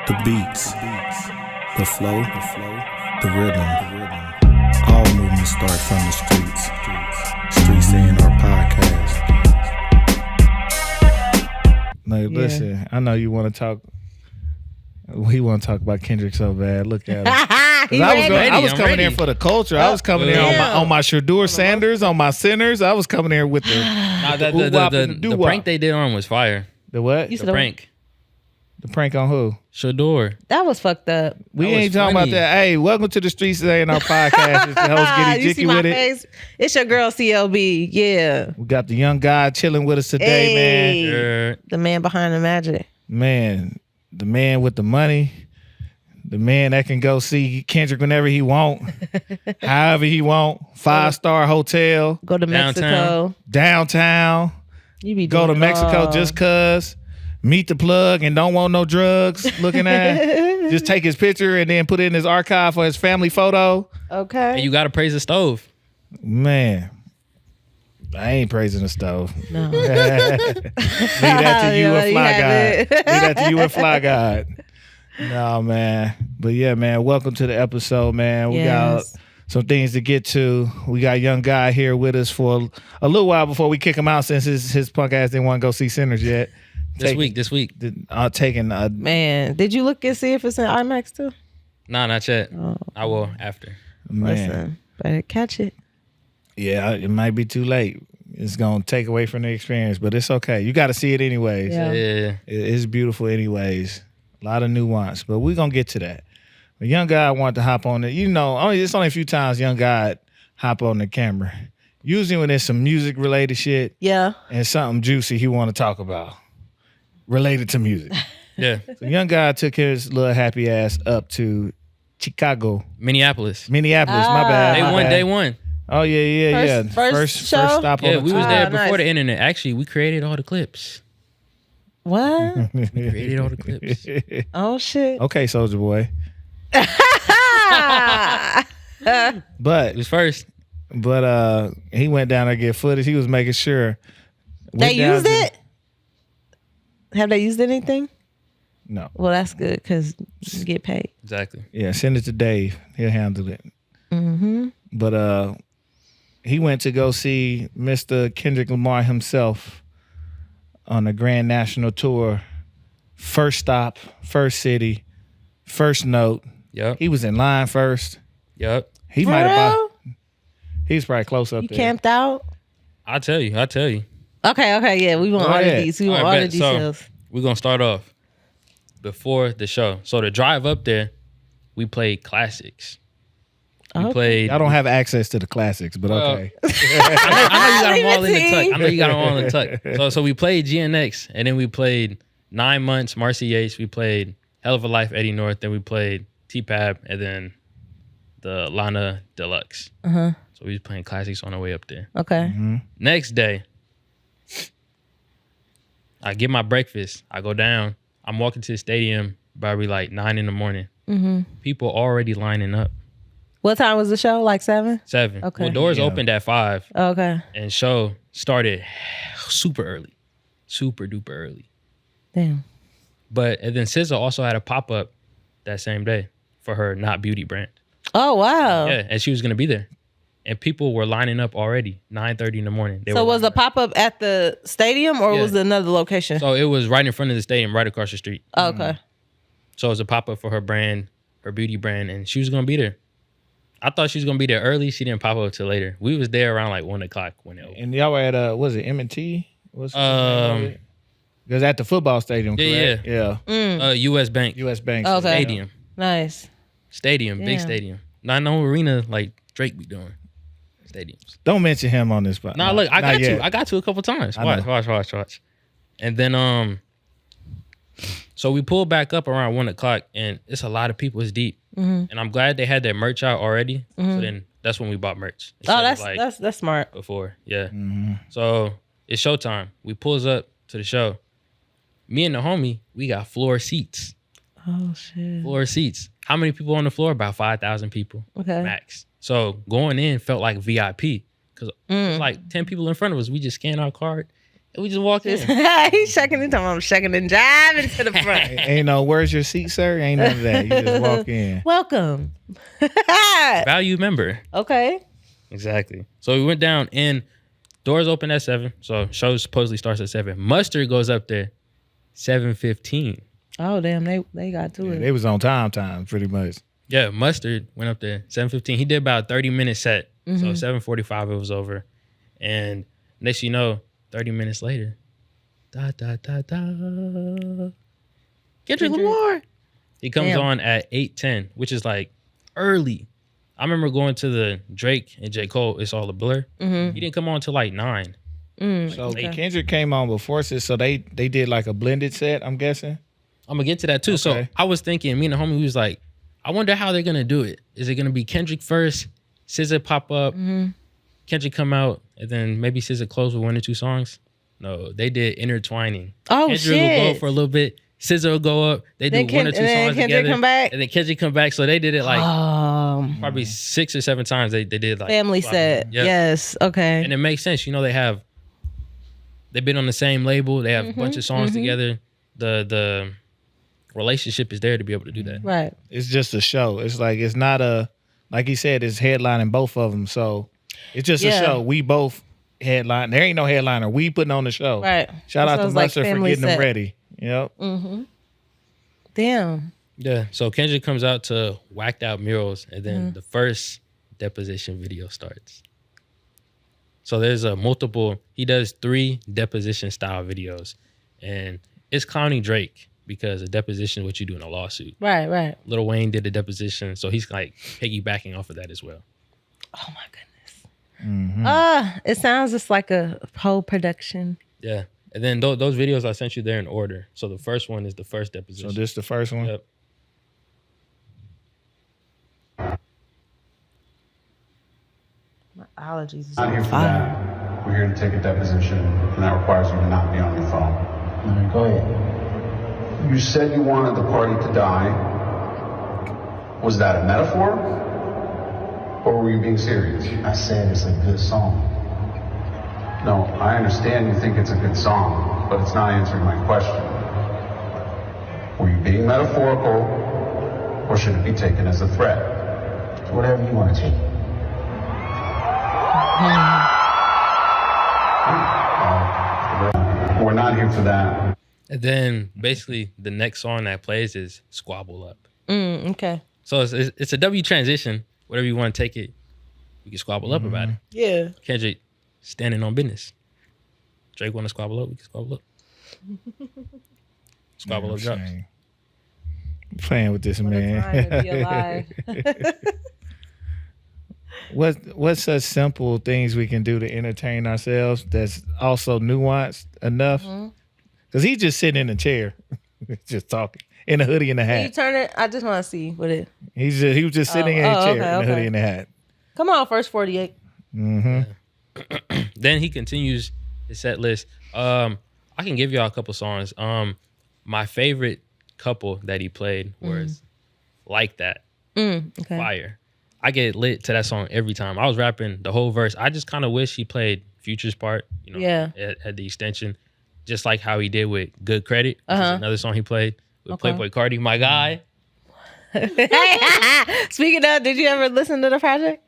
The beats, the flow, the rhythm. All movements start from the streets. Streets A&R Podcast. Now, listen, I know you want to talk. We want to talk about Kendrick so bad. Look at him. I was coming in for the culture. I was coming in on my Shedeur Sanders, on my Sinners. I was coming in with the prank they did on was fire. The what? The prank. The prank on who? Shedeur. That was fucked up. We ain't talking about that. Hey, welcome to the Streets A&R Podcast. It's the host Getty You Jicky see my with face? it. It's your girl CLB. Yeah. We got the young guy chilling with us today, Hey. The man behind the magic. man. The man with the money. The man that can go see Kendrick whenever he want, however he want. 5-star hotel, Go to Mexico. downtown. You be Go to doing it Mexico all. just cause. Meet the plug and don't want no drugs looking at. Just take his picture and then put it in his archive for his family photo. Okay. And you gotta praise the stove. Man, I ain't praising the stove. No. Leave that to you and Fly God. Leave that to you and Fly God. No, man. But yeah, man, welcome to the episode, man. We got some things to get to. We got young guy here with us for a little while before we kick him out since his punk ass didn't want to go see Sinners yet. This week. Taking Man, did you look and see if it's in IMAX too? Nah, not yet. Oh. I will after. man. Listen, better catch it. Yeah, it might be too late. It's gonna take away from the experience, but it's okay. You got to see it anyways. Yeah. Yeah. It's beautiful anyways. A lot of nuance, but we're gonna get to that. A young guy wanted to hop on it. You know, it's only a few times young guy hop on the camera. Usually when there's some music related shit Yeah. and something juicy he want to talk about related to music. Yeah. So young guy took his little happy ass up to Chicago, Minneapolis. my bad. Day one. Oh yeah. First show? First stop on Yeah, the we was tour. there before nice. the internet. Actually, we created all the clips. What? We created all the clips. Oh shit. Okay, Soldier Boy. It But was first. he went down there to get footage. He was making sure. They Went down used to- it? Have they used anything? No. Well, that's good because you get paid. Exactly. Yeah, send it to Dave. He'll handle it. Mm-hmm. But he went to go see Mr. Kendrick Lamar himself on the Grand National Tour. First stop, first city, first note. Yep. He was in line first. Yep. He For might have real? He was probably close up You there. camped out? I'll tell you. Okay, yeah. We want Go all the ahead. details. We want All all right, the bet. details. We're going to start off before the show. So the drive up there, we played classics. We Okay. played. I don't have access to the classics, but okay. I know you got them all in the Leave it tuck. to I know you got them all in the tuck. So we played GNX, and then we played 9 Months, Marcy Yates. We played Hell of a Life, Eddie North. Then we played T-Pab, and then the Lana Deluxe. Uh-huh. So we was playing classics on our way up there. Okay. Next day, I get my breakfast. I go down. I'm walking to the stadium probably like 9 in the morning. Mm-hmm. People already lining up. What time was the show? Like 7? 7. Okay. Well, doors Yeah. opened at 5. Okay. And show started super early. Super duper early. Damn. And then SZA also had a pop-up that same day for her Not Beauty brand. Oh, wow. Yeah, and she was going to be there. And people were lining up already, 9:30 in the morning. They So were was the lining up. pop-up at the stadium or Yeah. was it another location? So it was right in front of the stadium, right across the street. Oh, okay. So it was a pop-up for her brand, her beauty brand, and she was going to be there. I thought she was going to be there early. She didn't pop up till later. We was there around like 1 o'clock when it opened. And y'all were at was it M&T? What's the Um, name of it? It was at the football stadium, correct? Yeah. U.S. Bank. U.S. Bank. Okay. Stadium. Nice. Stadium. Big Yeah. stadium. Not no arena like Drake be doing. Stadiums. Don't mention him on this spot. Nah, look, I Not got yet. you. I got you a couple times. I know. Watch. And then so we pulled back up around 1 o'clock, and it's a lot of people. It's deep, and I'm glad they had their merch out already. So then that's when we bought merch. Oh, instead of, that's smart. before. Yeah. So it's showtime. We pulls up to the show. Me and the homie, we got floor seats. Oh shit. Floor seats. How many people on the floor? About 5,000 people Okay. max. So going in felt like VIP because it was like 10 people in front of us. We just scanned our card. And we just walked in. He's checking in. I'm checking and driving to the front. Ain't no, where's your seat, sir? Ain't none of that. You just walk in. Welcome. Value member. Okay. Exactly. So we went down and doors open at 7. So show supposedly starts at 7. Mustard goes up there 7:15. Oh damn, they got to it. They was on time, pretty much. Yeah, Mustard went up there 7:15. He did about a 30-minute set. So 7:45 it was over. And next you know, 30 minutes later, Kendrick Lamar. He comes on at 8:10, which is like early. I remember going to the Drake and J. Cole, It's All a Blur. He didn't come on till like 9. So Kendrick came on before us, so they did like a blended set, I'm guessing. I'm gonna get to that too. Okay. So I was thinking, me and the homie, we was like, I wonder how they're gonna do it. Is it gonna be Kendrick first, SZA pop up, Kendrick come out, and then maybe SZA close with 1 or 2 songs? No, they did intertwining. Oh, Kendrick shit. will go for a little bit, SZA will go up, they do 1 or 2 songs together, come back? and then Kendrick come back. So they did it like probably 6 or 7 times. They did like family set. Yep. Yes, okay. And it makes sense. You know, they've been on the same label. They have a bunch of songs together. The relationship is there to be able to do that. Right. It's just a show. It's like, it's not like he said, it's headlining both of them. So it's just a show. We both headline. There ain't no headliner. We putting on the show. Right. Shout out to Mustard for getting them ready. Yep. Damn. Yeah. So Kendrick comes out to Whacked Out Murals, and then the first deposition video starts. So there's he does 3 deposition style videos, and it's clowning Drake because a deposition is what you do in a lawsuit. Right. Lil Wayne did a deposition, so he's like piggybacking off of that as well. Oh my goodness. It sounds just like a whole production. Yeah. And then those videos I sent you, they're in order. So the first one is the first deposition. So this the first one? Yep. My allergies is Not here for that. We're here to take a deposition, and that requires you to not be on your phone. All right, go ahead. You said you wanted the party to die. Was that a metaphor? Or were you being serious? I said it's a good song. No, I understand you think it's a good song, but it's not answering my question. Were you being metaphorical, or should it be taken as a threat? It's whatever you want to take. We're not here for that. And then basically the next song that plays is Squabble Up. Okay. So it's a W transition. Whatever you want to take it, you can squabble up about it. Yeah. Kendrick standing on business. Drake want to squabble up, we can squabble up. Squabble up drops. Playing with this man. Trying to be alive. What's such simple things we can do to entertain ourselves that's also nuanced enough? Because he's just sitting in a chair, just talking, in a hoodie and a hat. Can you turn it? I just want to see what it. He was just sitting in a chair in a hoodie and a hat. Come on, first 48. Then he continues his set list. I can give y'all a couple songs. My favorite couple that he played was Like That. Okay. Fire. I get lit to that song every time. I was rapping the whole verse. I just kind of wish he played Future's part, at the extension, just like how he did with Good Credit, which is another song he played with Playboy Cardi, my guy. Speaking of, did you ever listen to the project?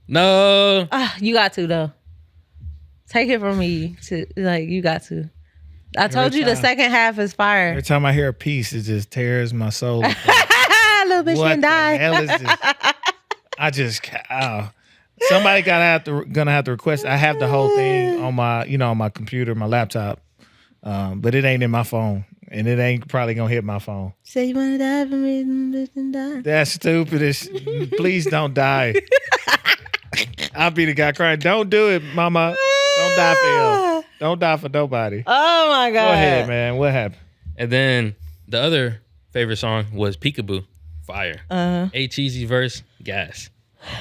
No. You got to though. Take it from me. You got to. I told you the second half is fire. Every time I hear a piece, it just tears my soul. Little bitch can die. What the hell is this? Somebody gonna have to request. I have the whole thing on my, on my computer, my laptop, but it ain't in my phone, and it ain't probably gonna hit my phone. Say you wanna die for me, bitch and die. That's stupid. Please don't die. I'll be the guy crying. Don't do it, mama. Don't die for him. Don't die for nobody. Oh my God. Go ahead, man. What happened? And then the other favorite song was Peekaboo. Fire. A Cheesy verse, gas.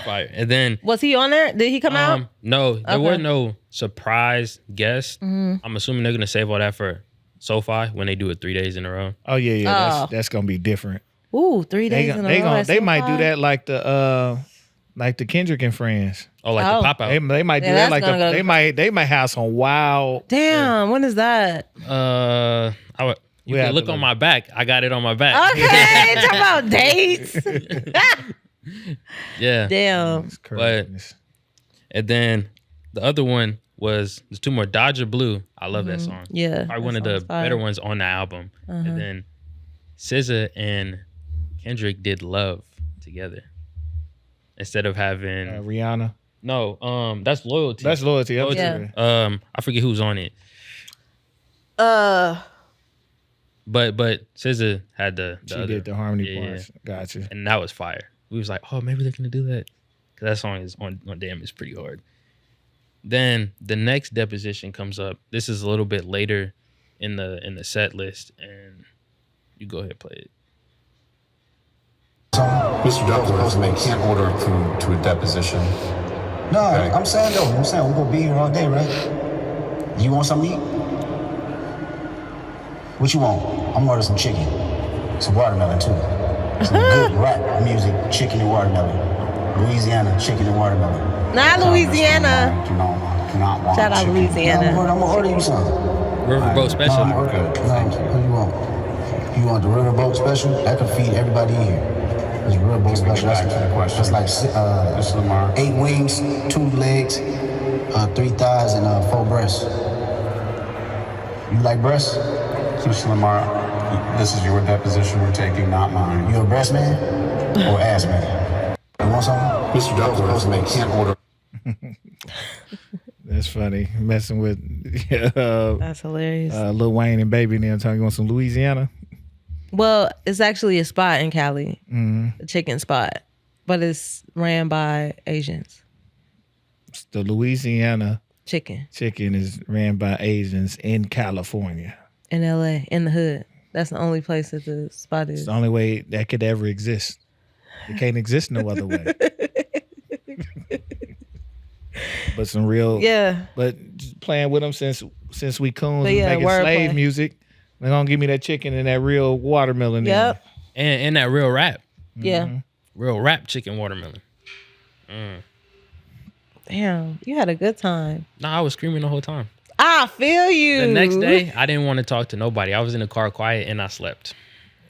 Fire. And then was he on there? Did he come out? No, there were no surprise guests. I'm assuming they're gonna save all that for SoFi when they do it 3 days in a row. Oh yeah. That's gonna be different. Ooh, 3 days in a row. They might do that like the Like the Kendrick and Friends. Oh, like the pop out. They might do that. Like they might have some wild. Damn, when is that? You can look on my back. I got it on my back. Okay, talk about dates. Yeah. Damn. And then the other one was there's two more. Dodger Blue. I love that song. Yeah. Probably one of the better ones on the album. And then SZA and Kendrick did Love together instead of having Rihanna. No, that's Loyalty. That's Loyalty. Yeah. I forget who's on it. But SZA had the She other. did the harmony parts. Gotcha. And that was fire. We was like, oh, maybe they're gonna do that. Cause that song is on Damn is pretty hard. Then the next deposition comes up. This is a little bit later in the set list, and you go ahead and play it. Mr. Duckworth can't order food to a deposition. No, okay. I'm saying we're gonna be here all day, right? You want something to eat? What you want? I'm gonna order some chicken, some watermelon too. Some good rap music, chicken and watermelon. Louisiana, chicken and watermelon. Not Louisiana. Shout out Louisiana. I'm gonna order you some. Riverboat Special. Thank you. What do you want? You want the Riverboat Special? That can feed everybody in here. It's Riverboat Special. That's like 8 wings, 2 legs, 3 thighs, and 4 breasts. You like breasts? Mr. Lamar, this is your deposition we're taking, not mine. You a breast man or ass man? You want something? Mr. Duckworth can't order. That's funny. Messing with That's hilarious. Lil Wayne and Baby and them talking, you want some Louisiana? Well, it's actually a spot in Cali, a chicken spot, but it's ran by Asians. The Louisiana chicken is ran by Asians in California. In LA, in the hood. That's the only place that the spot is. It's the only way that could ever exist. It can't exist no other way. But some real, but just playing with them since we coons and making slave music, they're gonna give me that chicken and that real watermelon. Yep. And that real rap. Yeah. Real rap chicken watermelon. Damn, you had a good time. Nah, I was screaming the whole time. I feel you. The next day, I didn't want to talk to nobody. I was in the car quiet and I slept.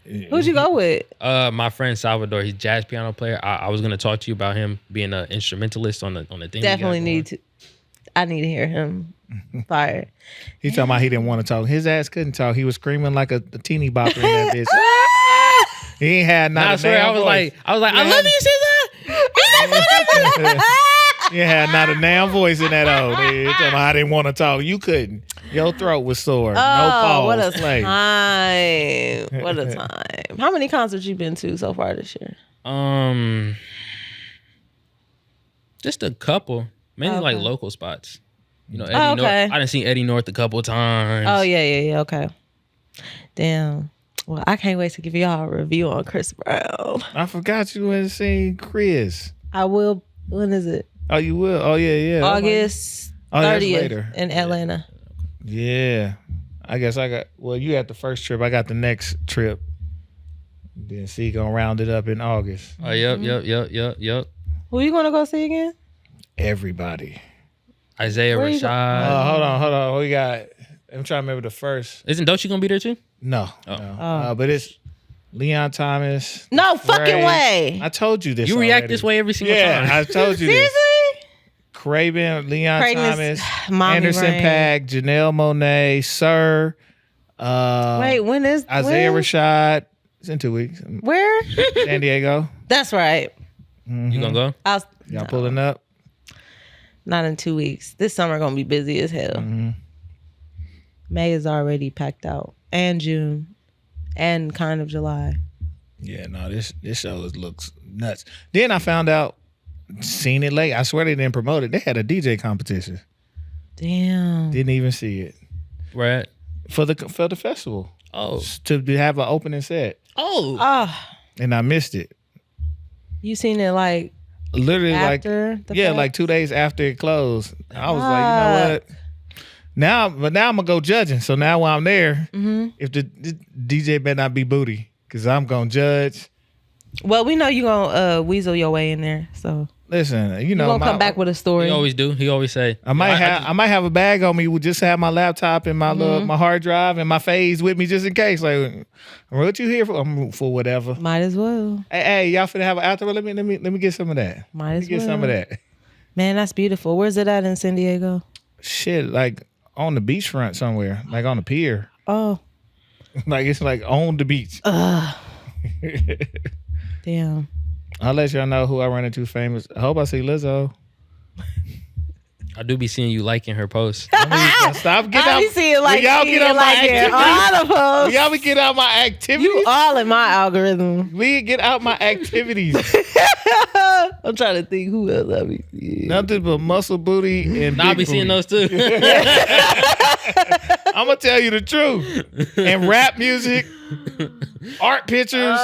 Who'd you go with? My friend Salvador. He's a jazz piano player. I was gonna talk to you about him being an instrumentalist on the thing. Definitely need to. I need to hear him. Fire. He talking about he didn't want to talk. His ass couldn't talk. He was screaming like a teeny bopper in that bitch. He ain't had not. I swear, I was like, I love you, SZA. You had not a damn voice in that old. Talking about I didn't want to talk. You couldn't. Your throat was sore. No pause. What a time. What a time. How many concerts you been to so far this year? Just a couple. Mainly like local spots. You know, Eddie North. I done seen Eddie North a couple times. Oh, yeah. Okay. Damn. Well, I can't wait to give y'all a review on Chris Brown. I forgot you hadn't seen Chris. I will. When is it? Oh, you will? Oh, yeah. August 30th in Atlanta. Yeah. I guess you had the first trip. I got the next trip. Then C gonna round it up in August. Oh, yep. Who you gonna go see again? Everybody. Isaiah Rashad. Hold on. We got, I'm trying to remember the first. Isn't Doechii gonna be there too? No. But it's Leon Thomas. No fucking way. I told you this. You react this way every single time. Yeah, I told you this. Seriously? Craven, Leon Thomas, Anderson .Paak, Janelle Monáe, Sir. Wait, when is Isaiah Rashad? It's in 2 weeks. Where? San Diego. That's right. Mm-hmm. You gonna go? Y'all pulling up? Not in 2 weeks. This summer gonna be busy as hell. Mm-hmm. May is already packed out, and June, and kind of July. Yeah, no, this show looks nuts. Then I found out, seen it late. I swear they didn't promote it. They had a DJ competition. Damn. Didn't even see it. Where at? For the festival. Oh. To have an opening set. Oh. And I missed it. You seen it like literally after like 2 days after it closed. I was like, you know what? Now I'm gonna go judging. So now while I'm there, if the DJ better not be booty, because I'm gonna judge. Well, we know you gonna weasel your way in there. So Listen, You gonna come back with a story. He always do. He always say. I might have a bag on me with just have my laptop and my my hard drive and my phase with me just in case. Like, what you here for? I'm for whatever. Might as well. Hey, y'all finna have an after? Let me get some of that. Might as get some of that. Man, that's beautiful. Where's it at in San Diego? Shit, like on the beachfront somewhere, like on the pier. Oh, like it's like on the beach. Damn. I'll let y'all know who I run into famous. I hope I see Lizzo. I do be seeing you liking her posts. Stop getting out. I be seeing like y'all get out my activities. all the posts. Y'all be get out my activities. You all in my algorithm. We get out my activities. I'm trying to think who else I be seeing. Nothing but muscle booty and I be seeing those too. I'm gonna tell you the truth. And rap music, art pictures,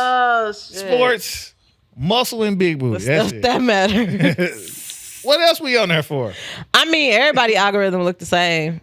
sports. Muscle and big booty. That's it. That matters. What else we on there for? I mean, everybody algorithm look the same.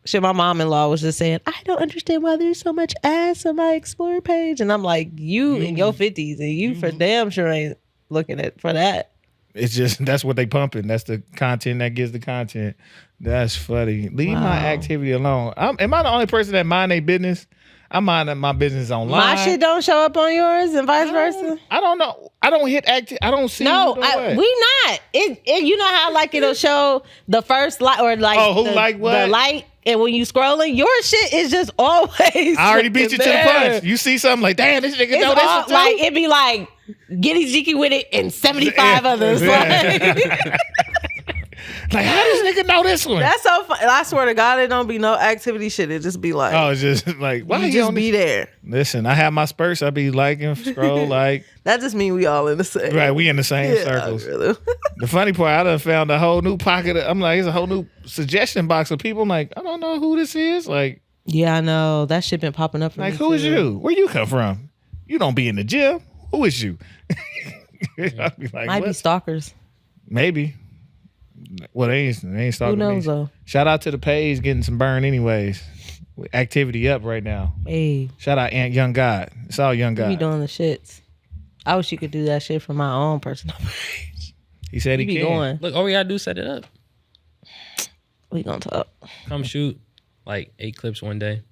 Shit, my mom-in-law was just saying, I don't understand why there's so much ass on my Explore page. And I'm like, you in your 50s and you for damn sure ain't looking at for that. It's just, that's what they pumping. That's the content that gives the content. That's funny. Leave my activity alone. Am I the only person that mind their business? I mind my business online. My shit don't show up on yours and vice versa. I don't know. I don't hit active. I don't see. No, we not. It you know how like it'll show the first light or like who like what? The light, and when you scrolling, your shit is just always. I already beat you to the punch. You see something like, damn, this nigga know this too. Like it be like Giddy Jiki with it and 75 others. Like, how does nigga know this one? That's so fun. I swear to God, it don't be no activity shit. It just be like, it's just like, why you just be there. Listen, I have my spurts. I be liking, scroll, like. That just mean we all in the same. Right, we in the same circles. The funny part, I done found a whole new pocket. I'm like, it's a whole new suggestion box of people. I'm like, I don't know who this is. Like, yeah, I know that shit been popping up. For like, me who too. is you? Where you come from? You don't be in the gym. Who is you? I be like, might be stalkers. Maybe. Well, they ain't stalking me. Who knows though? Shout out to the page getting some burn anyways. Activity up right now. Hey. Shout out Young God. It's all Young God. You be doing the shits. I wish you could do that shit from my own personal page. He said he can. Going. Look, all we gotta do is set it up. We gonna talk. Come shoot like 8 clips one day.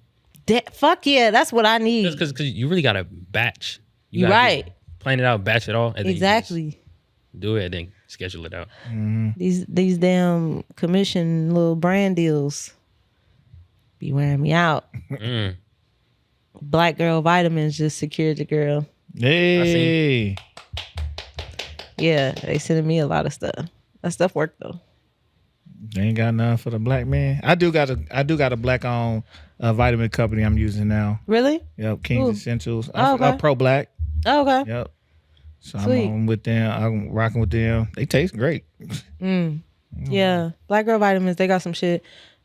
Fuck yeah, that's what I need. Just because you really gotta batch. You right. Plan it out, batch it all. And exactly. Then do it and then schedule it out. Mm-hmm. These damn commission little brand deals be wearing me out. Black Girl Vitamins just secured the girl. Hey. Yeah, they sending me a lot of stuff. That stuff worked though. They ain't got none for the black man. I do got a black owned vitamin company I'm using now. Really? Yep, King's Essentials. Okay. I'm pro black. Okay. Yep. So Sweet. I'm with them. I'm rocking with them. They taste great. Yeah. Black Girl Vitamins, they got some shit.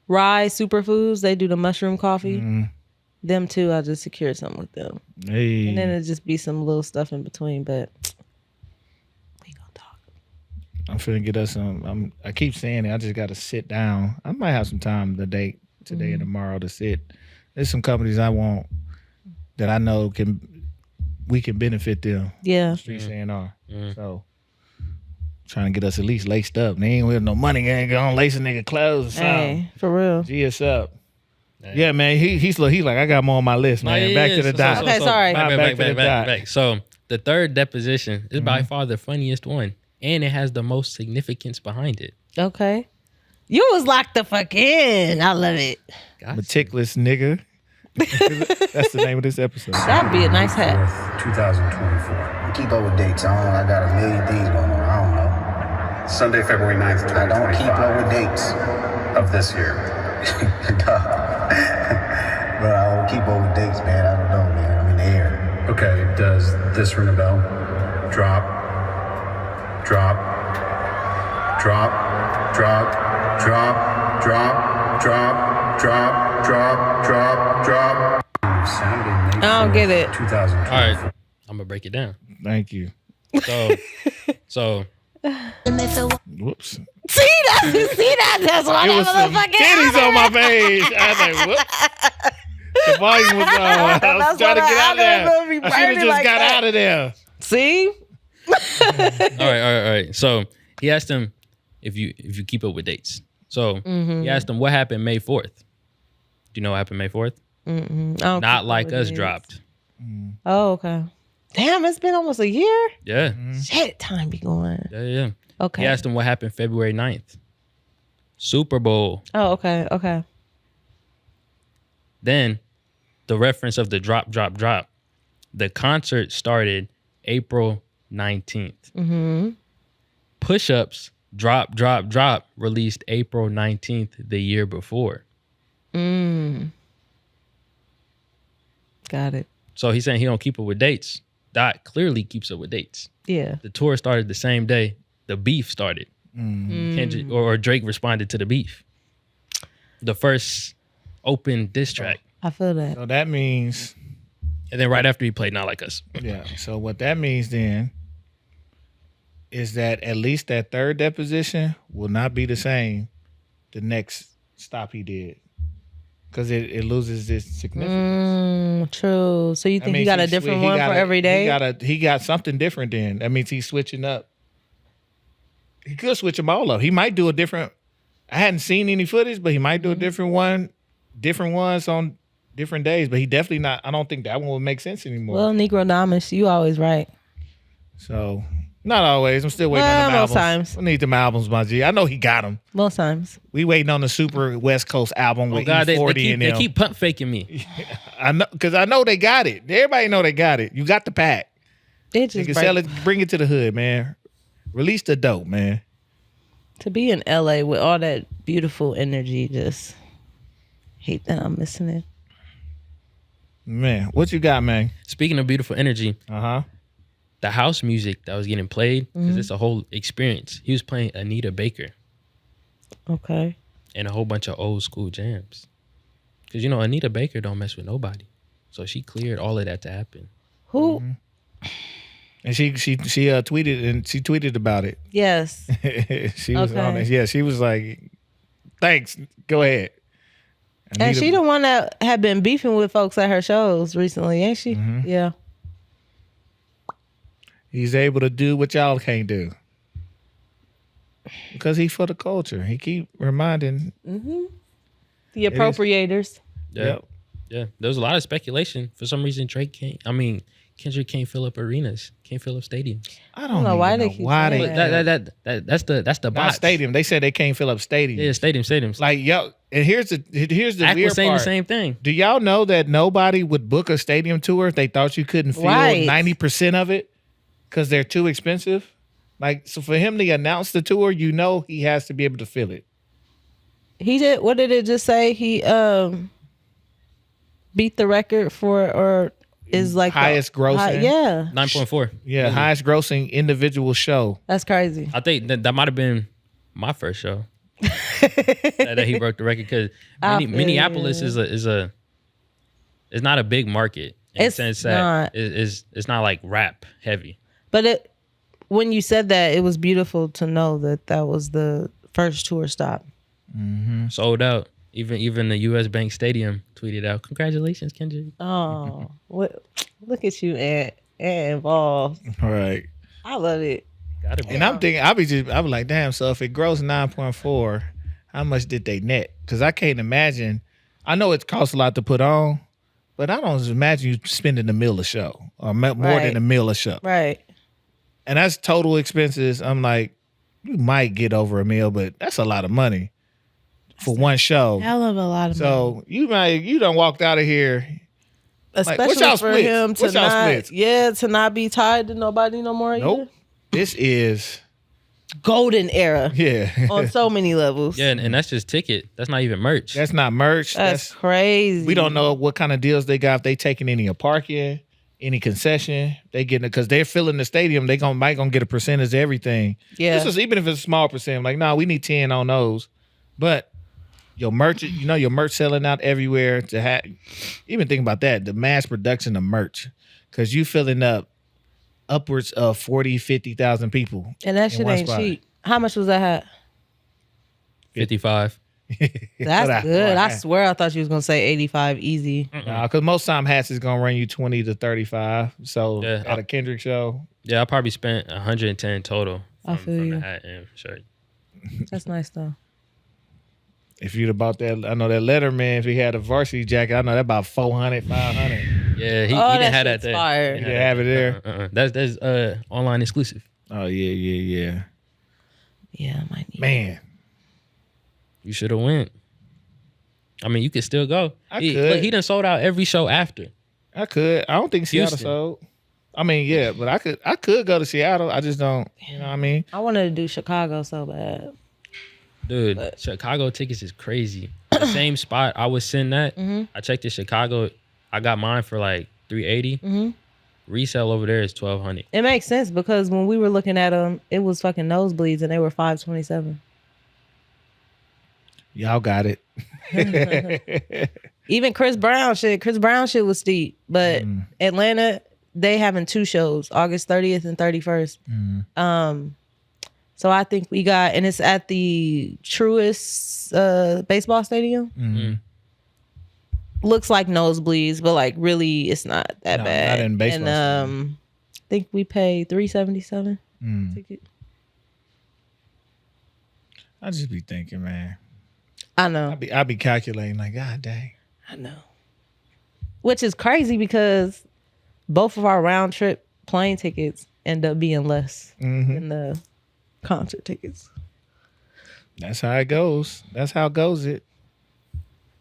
Rise Superfoods, they do the mushroom coffee. Them too, I just secured something with them. Hey. And then it'll just be some little stuff in between, but we gonna talk. I'm finna get us some. I keep saying it. I just got to sit down. I might have some time today and tomorrow to sit. There's some companies I want that I know we can benefit them. Yeah. Streets A&R. So trying to get us at least laced up. They ain't with no money. They ain't gonna lace a nigga clothes or something. Hey, for real. G us up. Yeah, man. He's like I got more on my list, man. Back to the dot. Okay, sorry. Back. So the third deposition is by far the funniest one, and it has the most significance behind it. Okay. You was locked the fuck in. I love it. Meticulous nigga. That's the name of this episode. That'd be a nice hat. 2024. Keep up with dates. I got a million things going on. I don't know. Sunday, February 9th, 2025. I don't keep up with dates. Of this year. But I don't keep up with dates, man. I don't know, man. I'm in the air. Okay, does this ring a bell? Drop. Drop. Drop. Drop. Drop. Drop. Drop. Drop. Drop. Drop. Drop. I don't get it. 2024. All right, I'm gonna break it down. Thank you. So. Whoops. See that? That's why It was some titties on my page. I was like, whoops. The volume was on. I was trying to get out of there. I should have just got out of there. See? All right. So he asked him if you keep up with dates. So he asked him what happened May 4th. Do you know what happened May 4th? Not Like Us dropped. Oh, okay. Damn, it's been almost a year. Yeah. Shit, time be going. Yeah. Okay. He asked him what happened February 9th. Super Bowl. Oh, okay. Then the reference of the drop. The concert started April 19th. Push-Ups, drop, released April 19th the year before. Got it. So he's saying he don't keep up with dates. Dot clearly keeps up with dates. Yeah. The tour started the same day the beef started. Kendrick or Drake responded to the beef. The first open diss track. I feel that. So that means, And then right after he played Not Like Us. yeah. So what that means then is that at least that third deposition will not be the same the next stop he did. Because it loses its significance. True. So you think he got a different one for every day? He got something different then. That means he's switching up. He could switch them all up. He might do a different. I hadn't seen any footage, but he might do a different ones on different days. But he definitely not. I don't think that one would make sense anymore. Well, Negro Namas, you always right. So not always. I'm still waiting on them most albums. times. We need them albums, my G. I know he got them. Most times. We waiting on the Super West Coast album with E40 in they them. keep pump faking me. I know, because I know they got it. Everybody know they got it. You got the pack. It You just can sell it. Bring it to the hood, man. Release the dope, man. to be in LA with all that beautiful energy, just hate that I'm missing it. Man, what you got, man? Speaking of beautiful energy, the house music that was getting played, because it's a whole experience. He was playing Anita Baker Okay. and a whole bunch of old school jams. Because, you know, Anita Baker don't mess with nobody. So she cleared all of that to happen. Who? And she tweeted about it. Yes. She was on it. Yeah, she was like, "Thanks, go ahead." And she the one that had been beefing with folks at her shows recently, ain't she? Yeah. He's able to do what y'all can't do. Because he for the culture. He keep reminding. The appropriators. Yeah. Yep. Yeah. There was a lot of speculation. For some reason, Kendrick can't fill up arenas, can't fill up stadiums. I don't know why even they know keep why saying they. That's the Not box. stadium. They said they can't fill up stadiums. Yeah, stadiums. Like, yo, and here's the Act weird was saying part. the same thing. Do y'all know that nobody would book a stadium tour if they thought you couldn't fill Right. 90% of it because they're too expensive? Like, so for him to announce the tour, you know he has to be able to fill it. He did. What did it just say? He beat the record for, or is like Highest grossing. yeah, 9.4. Yeah, highest grossing individual show. that's crazy. I think that might have been my first show that he broke the record, because Minneapolis is it's not a big market in the sense that it's not like rap heavy. But when you said that, it was beautiful to know that was the first tour stop. Sold out. Even the U.S. Bank Stadium tweeted out, "Congratulations, Kendrick." Oh, what? Look at you, and involved. All right. I love it. Gotta be. And I'm thinking, I was like, damn, so if it grows 9.4, how much did they net? Because I can't imagine. I know it costs a lot to put on, but I don't imagine you spending $1 million a show or more than $1 million a show. Right. And that's total expenses. I'm like, you might get over $1 million, but that's a lot of money for one show. Hell of a lot of money. So you done walked out of here. Especially what's y'all for splits? him to What's y'all not, splits? to not be tied to nobody no more. Nope. Either. This is Golden era on so many levels. Yeah, and that's just ticket. That's not even merch. That's not merch. That's crazy. We don't know what kind of deals they got. If they taking any parking, any concession, they getting it because they're filling the stadium. They might get a percentage of everything. Yeah. This is even if it's a small percent. Like, no, we need 10 on those. But your merch, your merch selling out everywhere. To have, even think about that, the mass production of merch, because you filling up upwards of 40, 50,000 people. And that shit ain't cheap. How much was that hat? 55. That's good. I swear I thought you was going to say 85 easy. Because most time hats is going to run you 20 to 35. So at a Kendrick show. Yeah, I probably spent 110 total. from the hat and shirt. That's nice though. If you'd have bought that, I know that Letterman, if he had a varsity jacket, I know that about 400, 500. Yeah, he didn't have that there. Fire. He didn't have it there. That's online exclusive. Oh, yeah. Yeah, I might need Man. You should have went. I mean, you could still go. I could. could. Look, he done sold out every show after. I could. I don't think Seattle Houston. sold. I mean, yeah, but I could go to Seattle. I just don't, you know what I mean? I wanted to do Chicago so bad. Dude, Chicago tickets is crazy. The same spot I was sitting at, I checked in Chicago. I got mine for like $380. Resale over there is $1,200. It makes sense because when we were looking at them, it was fucking nosebleeds and they were $527. Y'all got it. Even Chris Brown shit was steep. But Atlanta, they having 2 shows, August 30th and 31st. So I think we got, and it's at the Truist baseball stadium. Looks like nosebleeds, but like really, it's not that bad. Not in baseball. And I think we paid $377 ticket. I just be thinking, man. I know. I be calculating like, God dang. I know. Which is crazy because both of our round trip plane tickets end up being less than the concert tickets. That's how it goes. That's how it goes.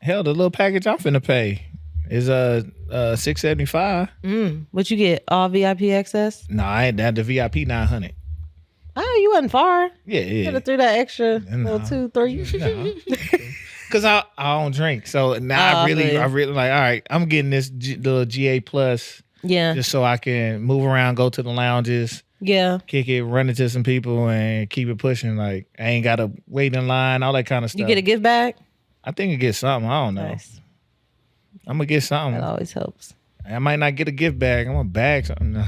Hell, the little package I'm finna pay is $675. What you get? All VIP access? No, I ain't that. The VIP 900. Oh, you wasn't far. Yeah. Could have threw that extra little 2, 3. Cause I don't drink, so now I really like. All right, I'm getting this little GA plus. Yeah. Just so I can move around, go to the lounges. Yeah. Kick it, run into some people, and keep it pushing. Like I ain't gotta wait in line, all that kind of stuff. You get a gift bag? I think I get something. I don't know. Nice. I'm gonna get something. That always helps. I might not get a gift bag. I'm gonna bag something.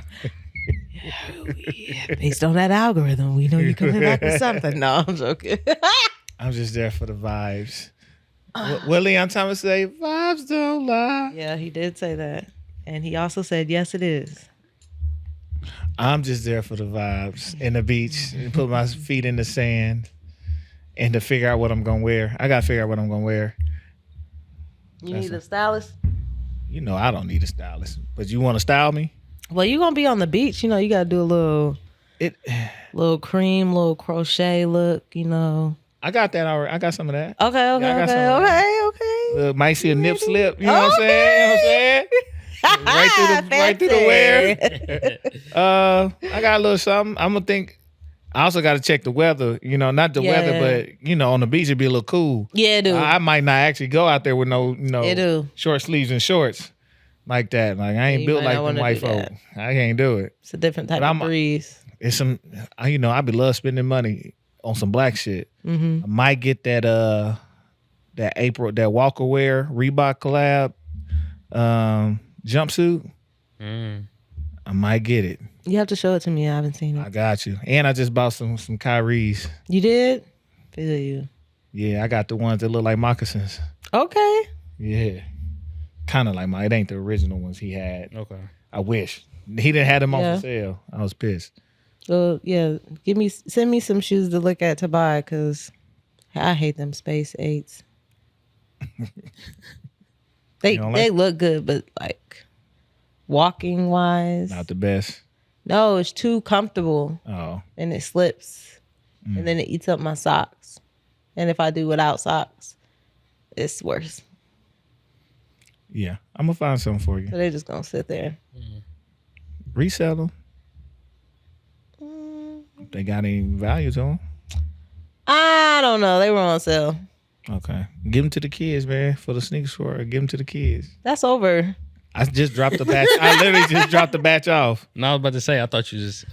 Based on that algorithm, we know you're coming back with something. No, I'm joking. I'm just there for the vibes. What Leon Thomas say? Vibes don't lie. Yeah, he did say that. And he also said, yes, it is. I'm just there for the vibes and the beach and put my feet in the sand and to figure out what I'm gonna wear. I gotta figure out what I'm gonna wear. You need a stylist? You know I don't need a stylist. But you wanna style me? Well, you're gonna be on the beach, you know, you gotta do a little cream, little crochet look, you know. I got that already. I got some of that. Okay. Might see a nip slip. You know what I'm saying? Right through the wear. I got a little something. I'm gonna think. I also got to check the weather. You know, not the weather, but you know, on the beach it'd be a little cool. Yeah, dude. I might not actually go out there with no, short sleeves and shorts like that. Like I ain't built like them white folk. I can't do it. It's a different type of breeze. It's some. I be love spending money on some black shit. I might get that that Walker Wear Reebok collab jumpsuit. I might get it. You have to show it to me. I haven't seen it. I got you. And I just bought some Kyrie's. You did? Feel you. Yeah, I got the ones that look like moccasins. Okay. Yeah. Kind of like it ain't the original ones he had. Okay. I wish. He didn't have them on for sale. I was pissed. So yeah, send me some shoes to look at to buy because I hate them Space 8s. They look good, but like walking wise, not the best. No, it's too comfortable. Oh. And it slips. And then it eats up my socks. And if I do without socks, it's worse. Yeah, I'm gonna find something for you. So they're just gonna sit there. Resell them. They got any value to them? I don't know. They were on sale. Okay, give them to the kids, man. For the sneaker store, give them to the kids. That's over. I just dropped the batch. I literally just dropped the batch off. No, I was about to say, I thought you just,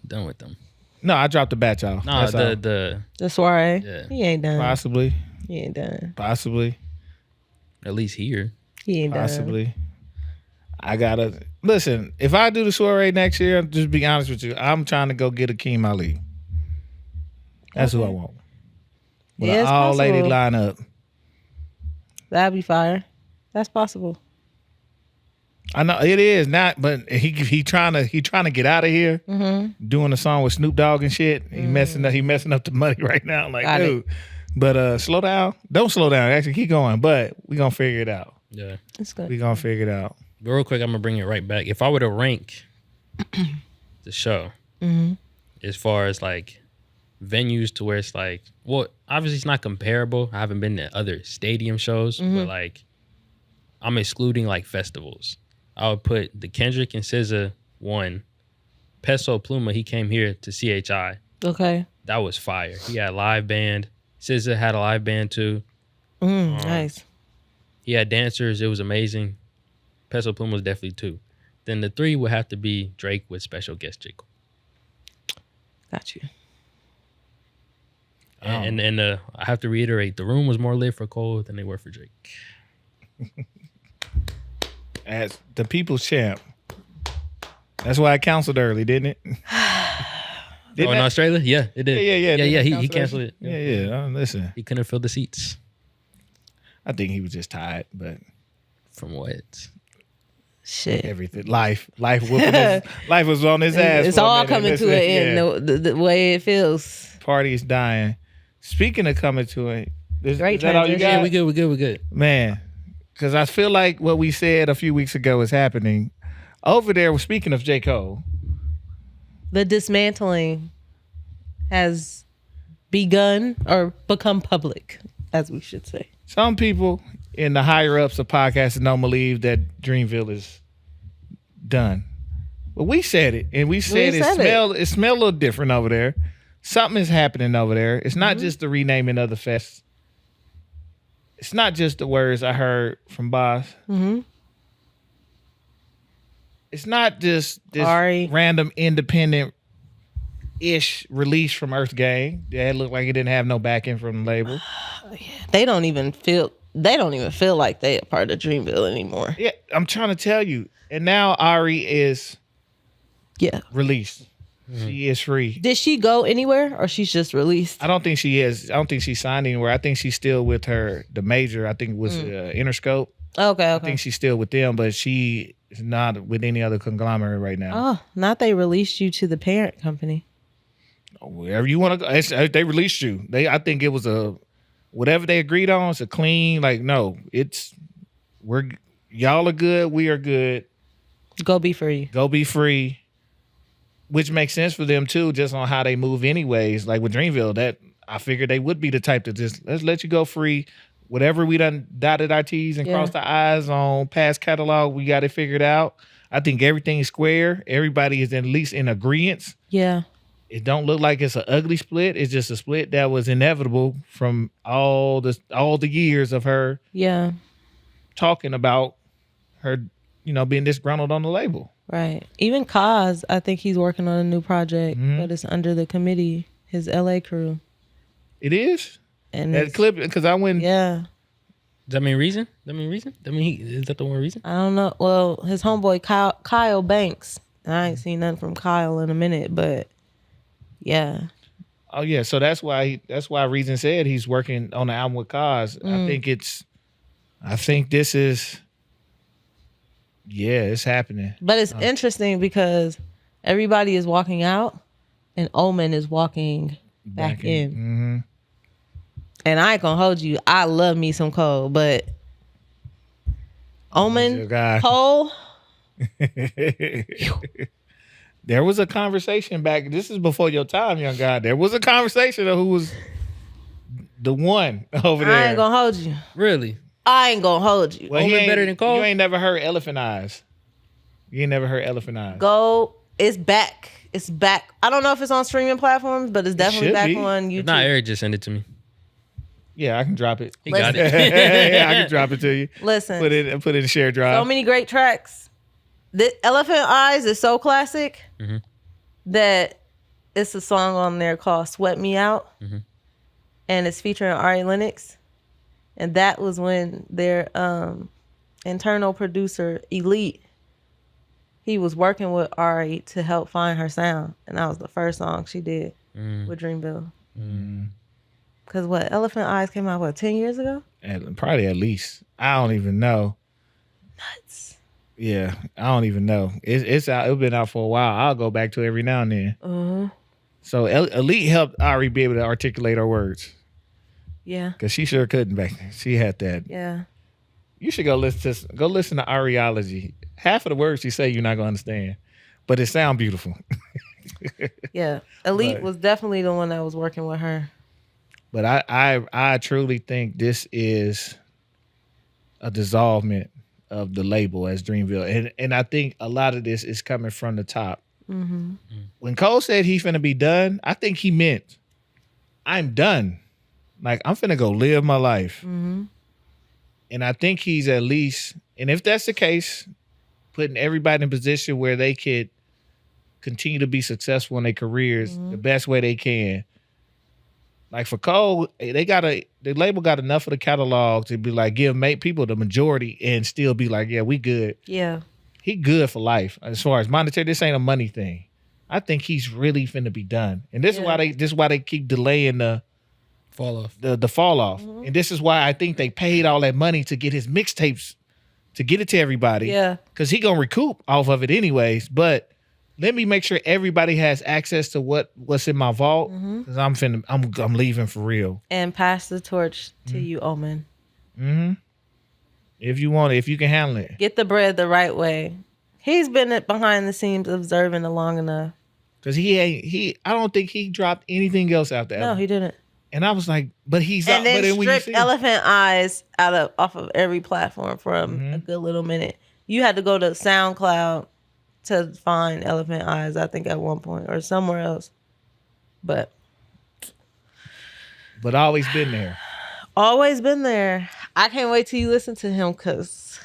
done with them. No, I dropped the batch off. No, the soiree. Yeah. He ain't done. Possibly. He ain't done. Possibly. At least here. He ain't Possibly. done. I gotta listen. If I do the soiree next year, just be honest with you, I'm trying to go get Akeem Ali. That's who I want. With an all lady lineup. That'd be fire. That's possible. I know it is not, but he trying to get out of here. Doing a song with Snoop Dogg and shit. He messing up the money right now. I'm like, Got dude. But slow down. Don't slow down. Actually, keep going. But we gonna figure it out. Yeah, it's good. We gonna figure it out. But real quick, I'm gonna bring it right back. If I were to rank the show as far as like venues to where it's like, well, obviously it's not comparable. I haven't been to other stadium shows, but like I'm excluding like festivals. I would put the Kendrick and SZA 1. Peso Pluma, he came here to CHI. Okay. That was fire. He had a live band. SZA had a live band too. Nice. He had dancers. It was amazing. Peso Pluma was definitely 2. Then the 3 would have to be Drake with special guest J. Cole. Got you. And I have to reiterate, the room was more lit for Cole than they were for Drake. As the people's champ. That's why I canceled early, didn't it? In Australia? Yeah, it did. Yeah. He canceled it. Yeah. Listen, He couldn't fill the seats. I think he was just tired, but From what? Shit. everything, life was on his ass. It's for a all minute. coming to an end the way it feels. Party's dying. Speaking of coming to an end, Great is that all you transition. got? Yeah, we good. Man, because I feel like what we said a few weeks ago is happening over there. Speaking of J. Cole, The dismantling has begun or become public, as we should say. some people in the higher ups of podcasting don't believe that Dreamville is done. But we said it, and we said it smelled a little different over there. Something is happening over there. It's not just the renaming of the fest. It's not just the words I heard from Boss. It's not just this random independent-ish release from Earth Gang. That looked like it didn't have no backing from the label. They don't even feel like they a part of Dreamville anymore. Yeah, I'm trying to tell you. And now Ari is released. She is free. Did she go anywhere or she's just released? I don't think she is. I don't think she signed anywhere. I think she's still with the major. I think it was Interscope. Okay. I think she's still with them, but she is not with any other conglomerate right now. Oh, not they released you to the parent company. Wherever you want to go, they released you. I think it was whatever they agreed on. It's a clean, like, no, y'all are good. We are good. Go be free. Go be free. Which makes sense for them too, just on how they move anyways. Like with Dreamville, that I figured they would be the type to just, let's let you go free. Whatever we done dotted our T's and crossed our I's on past catalog, we got it figured out. I think everything's square. Everybody is at least in agreement. Yeah. It don't look like it's an ugly split. It's just a split that was inevitable from all the years of her talking about her, being disgruntled on the label. Right. Even Kaz, I think he's working on a new project, but it's under the committee, his LA crew. It is? And that clip, because I went. Yeah. Does that mean Reason? Is that the one Reason? I don't know. Well, his homeboy Kyle Banks. I ain't seen nothing from Kyle in a minute, but yeah. Oh yeah, so that's why Reason said he's working on the album with Kaz. I think this is. Yeah, it's happening. But it's interesting because everybody is walking out and Omen is walking back in. Mm-hmm. And I ain't gonna hold you. I love me some Cole, but Omen, Cole. There was a conversation back. This is before your time, young guy. There was a conversation of who was the one over there. I ain't gonna hold you. Really? I ain't gonna hold you. Well, Omen better than Cole? You ain't never heard Elephant Eyes. You ain't never heard Elephant Eyes. Go. It's back. It's back. I don't know if it's on streaming platforms, but it's definitely back on YouTube. If not, Eric just sent it to me. Yeah, I can drop it. He got it. Yeah, I can drop it to you. Listen. Put it in share drive. So many great tracks. The Elephant Eyes is so classic that it's a song on there called Sweat Me Out. And it's featuring Ari Lennox. And that was when their internal producer, Elite, he was working with Ari to help find her sound. And that was the first song she did with Dreamville. Because Elephant Eyes came out, 10 years ago? Probably at least. I don't even know. Nuts. Yeah, I don't even know. It's out. It's been out for a while. I'll go back to it every now and then. Uh-huh. So Elite helped Ari be able to articulate her words. Yeah. Because she sure couldn't back then. She had that. Yeah. You should go listen to Ariology. Half of the words she say you're not gonna understand, but it sound beautiful. Yeah. Elite was definitely the one that was working with her. But I truly think this is a dissolvement of the label as Dreamville, and I think a lot of this is coming from the top. Mm-hmm. When Cole said he's finna be done, I think he meant I'm done. Like I'm finna go live my life. Mm-hmm. And I think he's at least, and if that's the case, putting everybody in a position where they could continue to be successful in their careers the best way they can. Like for Cole, the label got enough of the catalog to be like, make people the majority and still be like, yeah, we good. Yeah. He good for life. As far as monetary, this ain't a money thing. I think he's really finna be done. And this is why they keep delaying the fall off. The fall off. Mm-hmm. And this is why I think they paid all that money to get his mixtapes, to get it to everybody. Yeah. Because he gonna recoup off of it anyways. But let me make sure everybody has access to what's in my vault. Because I'm leaving for real. And pass the torch to you, Omen. Mm-hmm. If you want it, if you can handle it. Get the bread the right way. He's been behind the scenes observing it long enough. Because I don't think he dropped anything else out there. No, he didn't. And I was like, but he's and out. then stripped Elephant Eyes off of every platform for a good little minute. You had to go to SoundCloud to find Elephant Eyes, I think, at one point, or somewhere else. But always been there. Always been there. I can't wait till you listen to him, because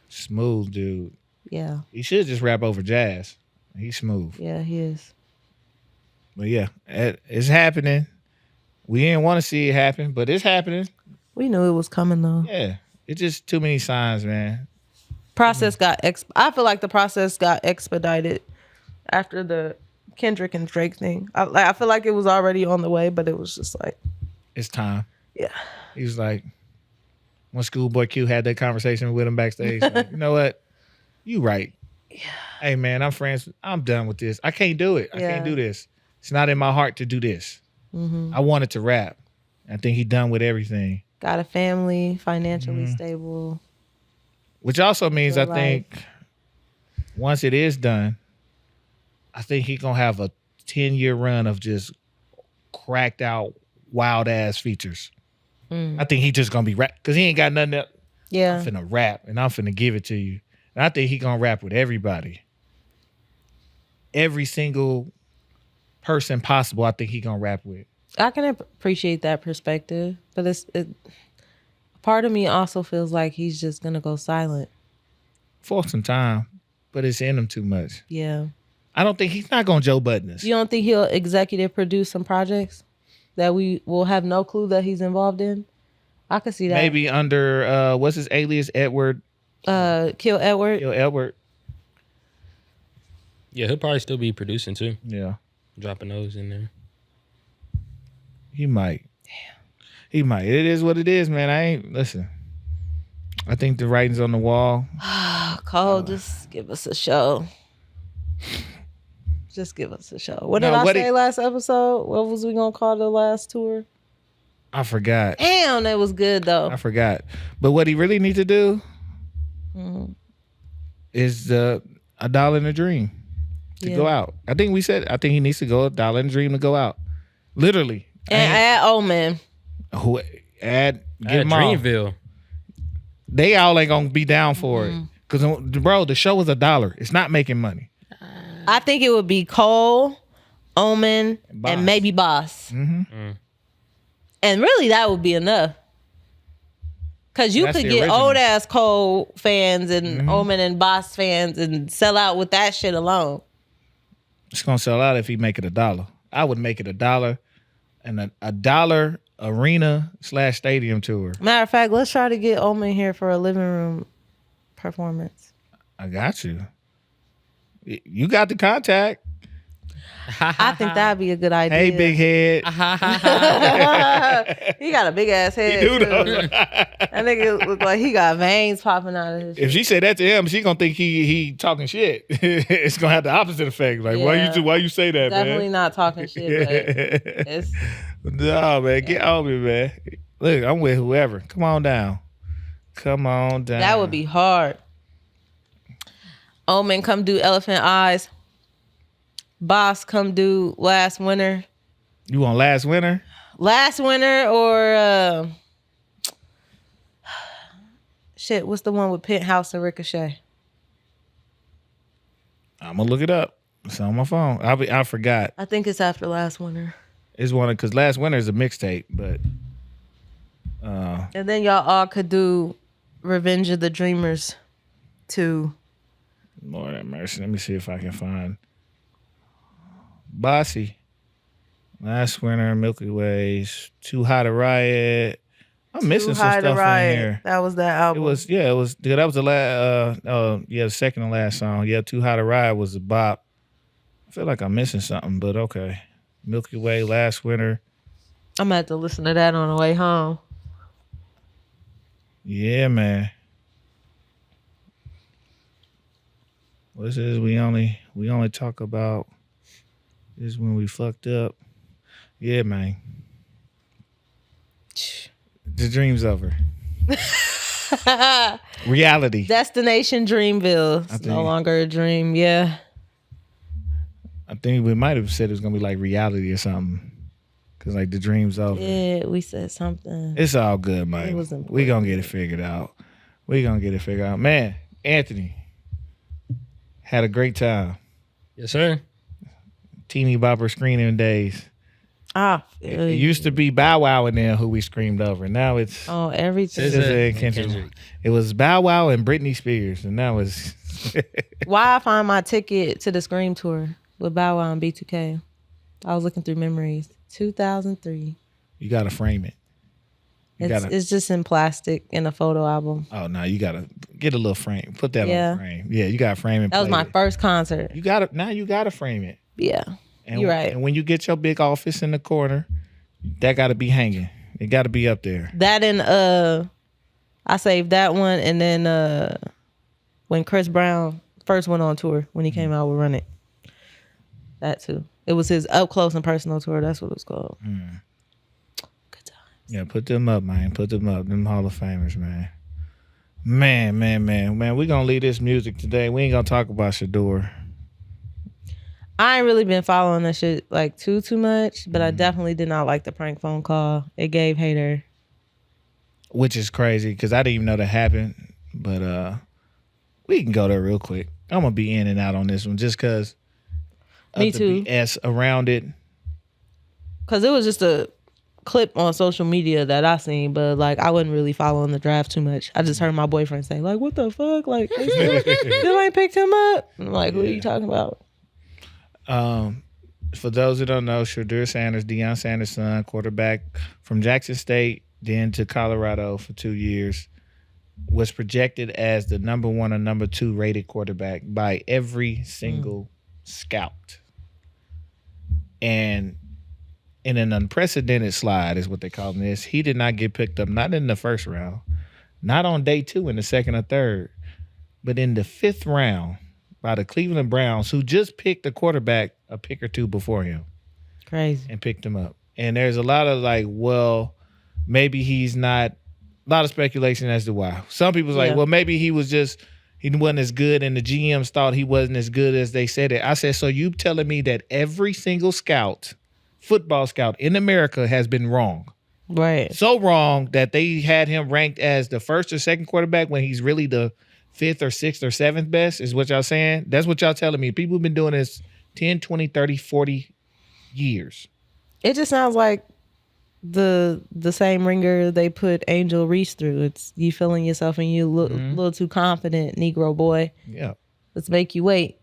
smooth dude. Yeah. He should just rap over jazz. He's smooth. Yeah, he is. But yeah, it's happening. We didn't want to see it happen, but it's happening. We knew it was coming, though. Yeah. It's just too many signs, man. I feel like the process got expedited after the Kendrick and Drake thing. I feel like it was already on the way, but it was just like, it's time. Yeah. He was like, when Schoolboy Q had that conversation with him backstage, like, you know what? You right. Yeah. Hey man, I'm done with this. I can't do it. I can't do this. It's not in my heart to do this. Mm-hmm. I wanted to rap. I think he done with everything. Got a family, financially stable. Which also means I think once it is done, I think he gonna have a 10-year run of just cracked out wild ass features. I think he just gonna be rap because he ain't got nothing else. Yeah. I'm finna rap and I'm finna give it to you. And I think he gonna rap with everybody. Every single person possible, I think he gonna rap with. I can appreciate that perspective, but part of me also feels like he's just gonna go silent for some time, but it's in him too much. Yeah. I don't think he's not gonna Joe Budden us. You don't think he'll executive produce some projects that we will have no clue that he's involved in? I could see that. Maybe under what's his alias? Edward. Kill Edward. Kill Edward. Yeah, he'll probably still be producing too. Yeah. Dropping those in there. He might. Damn. He might. It is what it is, man. Listen. I think the writing's on the wall. Cole, just give us a show. Just give us a show. What did I say last episode? What was we gonna call the last tour? I forgot. Damn, that was good though. I forgot. But what he really needs to do is $1 in a Dream to go out. I think he needs to go $1 in a Dream to go out. Literally. And add Omen. Add Dreamville. They all ain't gonna be down for it. Because, bro, the show is $1. It's not making money. I think it would be Cole, Omen, and maybe Boss. Mm-hmm. And really, that would be enough. Because you could get old-ass Cole fans and Omen and Boss fans and sell out with that shit alone. It's going to sell out if he make it $1. I would make it $1 and a $1 arena/stadium tour. Matter of fact, let's try to get Omen here for a living room performance. I got you. You got the contact. I think that'd be a good idea. Hey, big head. He got a big ass head. He do too. though. That nigga look like he got veins popping out of his If she say that to him, she gonna think he talking shit. It's gonna have the opposite effect. Like, why you say that, Definitely man? not talking shit, but it's No, man, get on me, man. Look, I'm with whoever. Come on down. that would be hard. Omen, come do Elephant Eyes. Boss, come do Last Winter. You want Last Winter? Last Winter or shit, what's the one with Penthouse and Ricochet? I'm gonna look it up. It's on my phone. I forgot. I think it's after Last Winter. It's one because Last Winter is a mixtape, but And then y'all all could do Revenge of the Dreamers too. Lord have mercy. Let me see if I can find Bossy. Last Winter, Milky Ways, Too High to Riot. I'm missing some stuff in here. That was that album. That was the last the second to last song. Yeah, Too High to Riot was a bop. I feel like I'm missing something, but okay. Milky Way, Last Winter. I'm gonna have to listen to that on the way home. Yeah, man. This is we only talk about this when we fucked up. Yeah, man. The dream's over. Reality. Destination Dreamville. It's no longer a dream. Yeah. I think we might have said it was gonna be like reality or something. Cause like the dream's over. Yeah, we said something. It's all good, man. We gonna get it figured out. Man, Anthony. Had a great time. Yes, sir. Teeny bopper screening days. It used to be Bow Wow in there who we screamed over. Now it's everything. SZA and Kendrick. It was Bow Wow and Britney Spears, and now it's Why I find my ticket to the Scream tour with Bow Wow and B2K. I was looking through memories. 2003. You gotta frame it. It's just in plastic in a photo album. Oh no, you gotta get a little frame. Put that on the frame. Yeah, you gotta frame it. That was my first concert. You gotta frame it. Yeah. And, you're right. And when you get your big office in the corner, that gotta be hanging. It gotta be up there. That and I saved that one, and then when Chris Brown first went on tour, when he came out with Run It. That too. It was his up close and personal tour. That's what it was called. Good times. Yeah, put them up, man. Put them up. Them Hall of Famers, man. Man. We're gonna leave this music today. We ain't gonna talk about Shedeur. I ain't really been following that shit like too much, but I definitely did not like the prank phone call. It gave hater. Which is crazy because I didn't even know that happened. But we can go there real quick. I'm gonna be in and out on this one just because Me too. The BS around it. Cause it was just a clip on social media that I seen, but like I wasn't really following the draft too much. I just heard my boyfriend say like, "What the fuck? Like, they still ain't picked him up." I'm like, "What are you talking about?" For those who don't know, Shedeur Sanders, Deion Sanders' son, quarterback from Jackson State, then to Colorado for 2 years, was projected as the number 1 or number 2 rated quarterback by every single scout. And in an unprecedented slide is what they call this, he did not get picked up, not in the first round, not on day 2 in the second or third, but in the 5th round by the Cleveland Browns, who just picked a quarterback a pick or two before him. Crazy. And picked him up. And there's a lot of like, well, maybe he's not, a lot of speculation as to why. Some people's like, well, maybe he wasn't as good and the GMs thought he wasn't as good as they said it. I said, so you telling me that every single football scout in America has been wrong. Right. So wrong that they had him ranked as the first or second quarterback when he's really the 5th or 6th or 7th best is what y'all saying? That's what y'all telling me. People have been doing this 10, 20, 30, 40 years. It just sounds like the same ringer they put Angel Reese through. It's you feeling yourself and you look a little too confident, Negro boy. Yeah. Let's make you wait.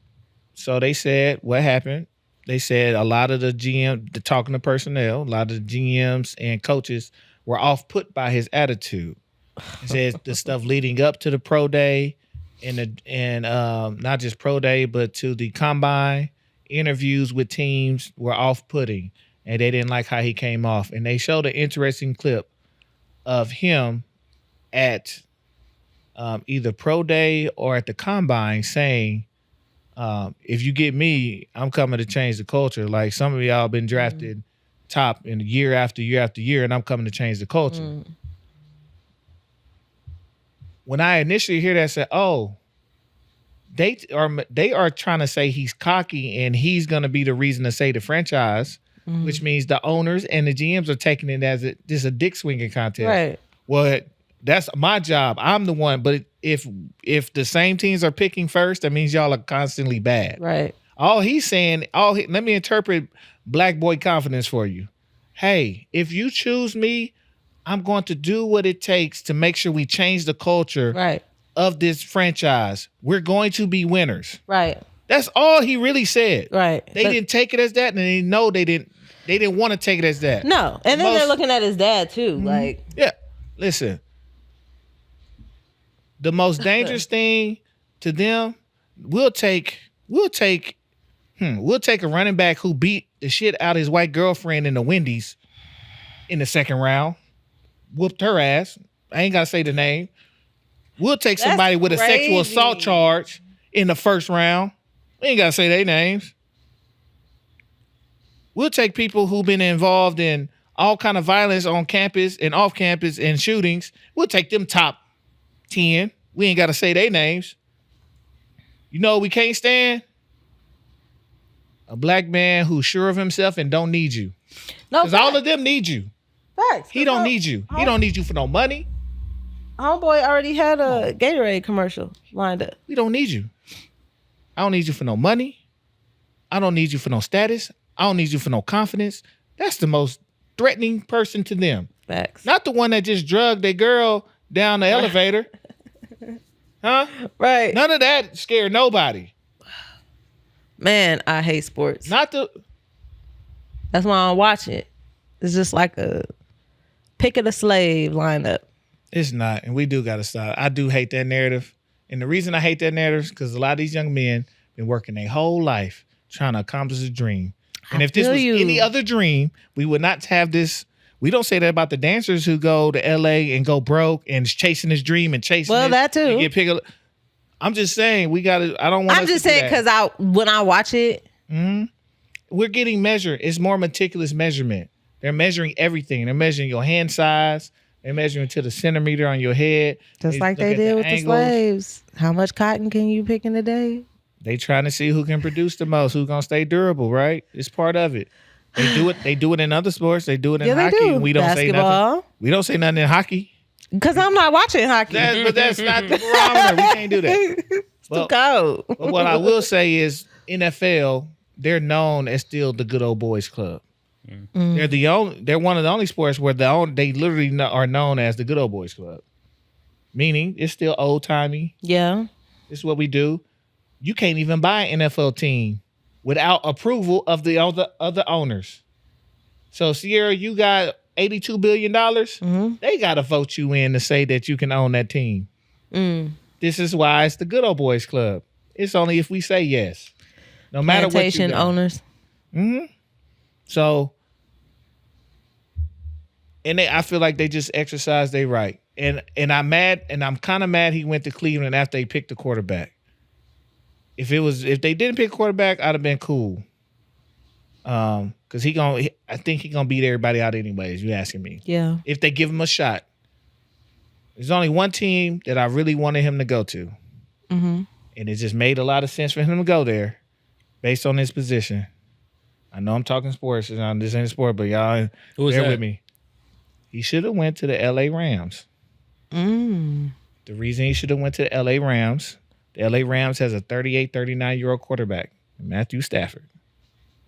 So they said what happened. They said a lot of the GM, talking to personnel, a lot of the GMs and coaches were off put by his attitude. It says the stuff leading up to the pro day and not just pro day, but to the combine interviews with teams were off-putting and they didn't like how he came off. And they showed an interesting clip of him at either Pro Day or at the Combine saying, if you get me, I'm coming to change the culture. Like some of y'all been drafted top in year after year after year, and I'm coming to change the culture. When I initially hear that, I said, oh, they are trying to say he's cocky and he's going to be the reason to say the franchise, which means the owners and the GMs are taking it as just a dick swinging contest. Right. Well, that's my job. I'm the one. But if the same teams are picking first, that means y'all are constantly bad. Right. All he's saying, let me interpret black boy confidence for you. Hey, if you choose me, I'm going to do what it takes to make sure we change the culture of this franchise. We're going to be winners. Right. That's all he really said. Right. They didn't take it as that, and they know they didn't want to take it as that. No. And then they're looking at his dad too. Like, yeah. Listen. The most dangerous thing to them, we'll take a running back who beat the shit out of his white girlfriend in the Wendy's in the second round. Whooped her ass. I ain't got to say the name. We'll take somebody with a sexual assault charge in the first round. We ain't got to say their names. We'll take people who've been involved in all kind of violence on campus and off campus and shootings. We'll take them top 10. We ain't got to say their names. You know what we can't stand? A black man who's sure of himself and don't need you. No, because all of them need you. Facts. He don't need you. He don't need you for no money. Homeboy already had a Gatorade commercial lined up. We don't need you. I don't need you for no money. I don't need you for no status. I don't need you for no confidence. That's the most threatening person to them. Facts. Not the one that just drugged their girl down the elevator. Huh? Right. None of that scared nobody. Man, I hate sports. That's why I don't watch it. It's just like a pick of the slave lineup. It's not, and we do got to stop. I do hate that narrative. And the reason I hate that narrative is because a lot of these young men been working their whole life trying to accomplish a dream. And if this was any other dream, we would not have this. We don't say that about the dancers who go to LA and go broke and chasing his dream and chasing that too. Get picked up. I'm just saying we got to. I don't want. I'm just saying because when I watch it, we're getting measured. It's more meticulous measurement. They're measuring everything. They're measuring your hand size. They're measuring to the centimeter on your head. Just like they did with the slaves. How much cotton can you pick in a day? They trying to see who can produce the most, who's gonna stay durable, right? It's part of it. They do it. They do it in other sports. They do it in hockey. Do. We don't Basketball. say nothing. We don't say nothing in hockey. Because I'm not watching hockey. But that's not the barometer. We can't do that. It's too cold. But what I will say is NFL, they're known as still the good old boys club. They're one of the only sports where they literally are known as the good old boys club. Meaning it's still old timey. Yeah. This is what we do. You can't even buy an NFL team without approval of the other owners. So Sierra, you got $82 billion. They got to vote you in to say that you can own that team. This is why it's the good old boys club. It's only if we say yes. No matter what you do. Owners. So, I feel like they just exercised their right. And I'm mad, and I'm kind of mad he went to Cleveland after they picked the quarterback. If they didn't pick a quarterback, I'd have been cool. Because I think he's gonna beat everybody out anyways. You asking me? Yeah. If they give him a shot, there's only one team that I really wanted him to go to, and it just made a lot of sense for him to go there, based on his position. I know I'm talking sports. This ain't a sport, but y'all bear with me. He should have went to the LA Rams. The reason he should have went to the LA Rams. The LA Rams has a 38, 39-year-old quarterback, Matthew Stafford.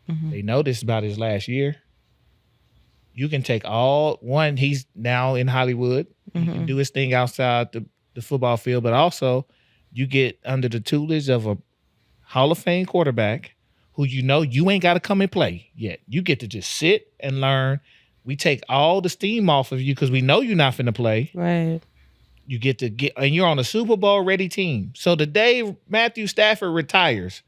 They know this about his last year. You can take he's now in Hollywood. He can do his thing outside the football field, but also you get under the tutelage of a Hall of Fame quarterback who you ain't got to come and play yet. You get to just sit and learn. We take all the steam off of you because we know you're not finna play. Right. You and you're on a Super Bowl ready team. So the day Matthew Stafford retires,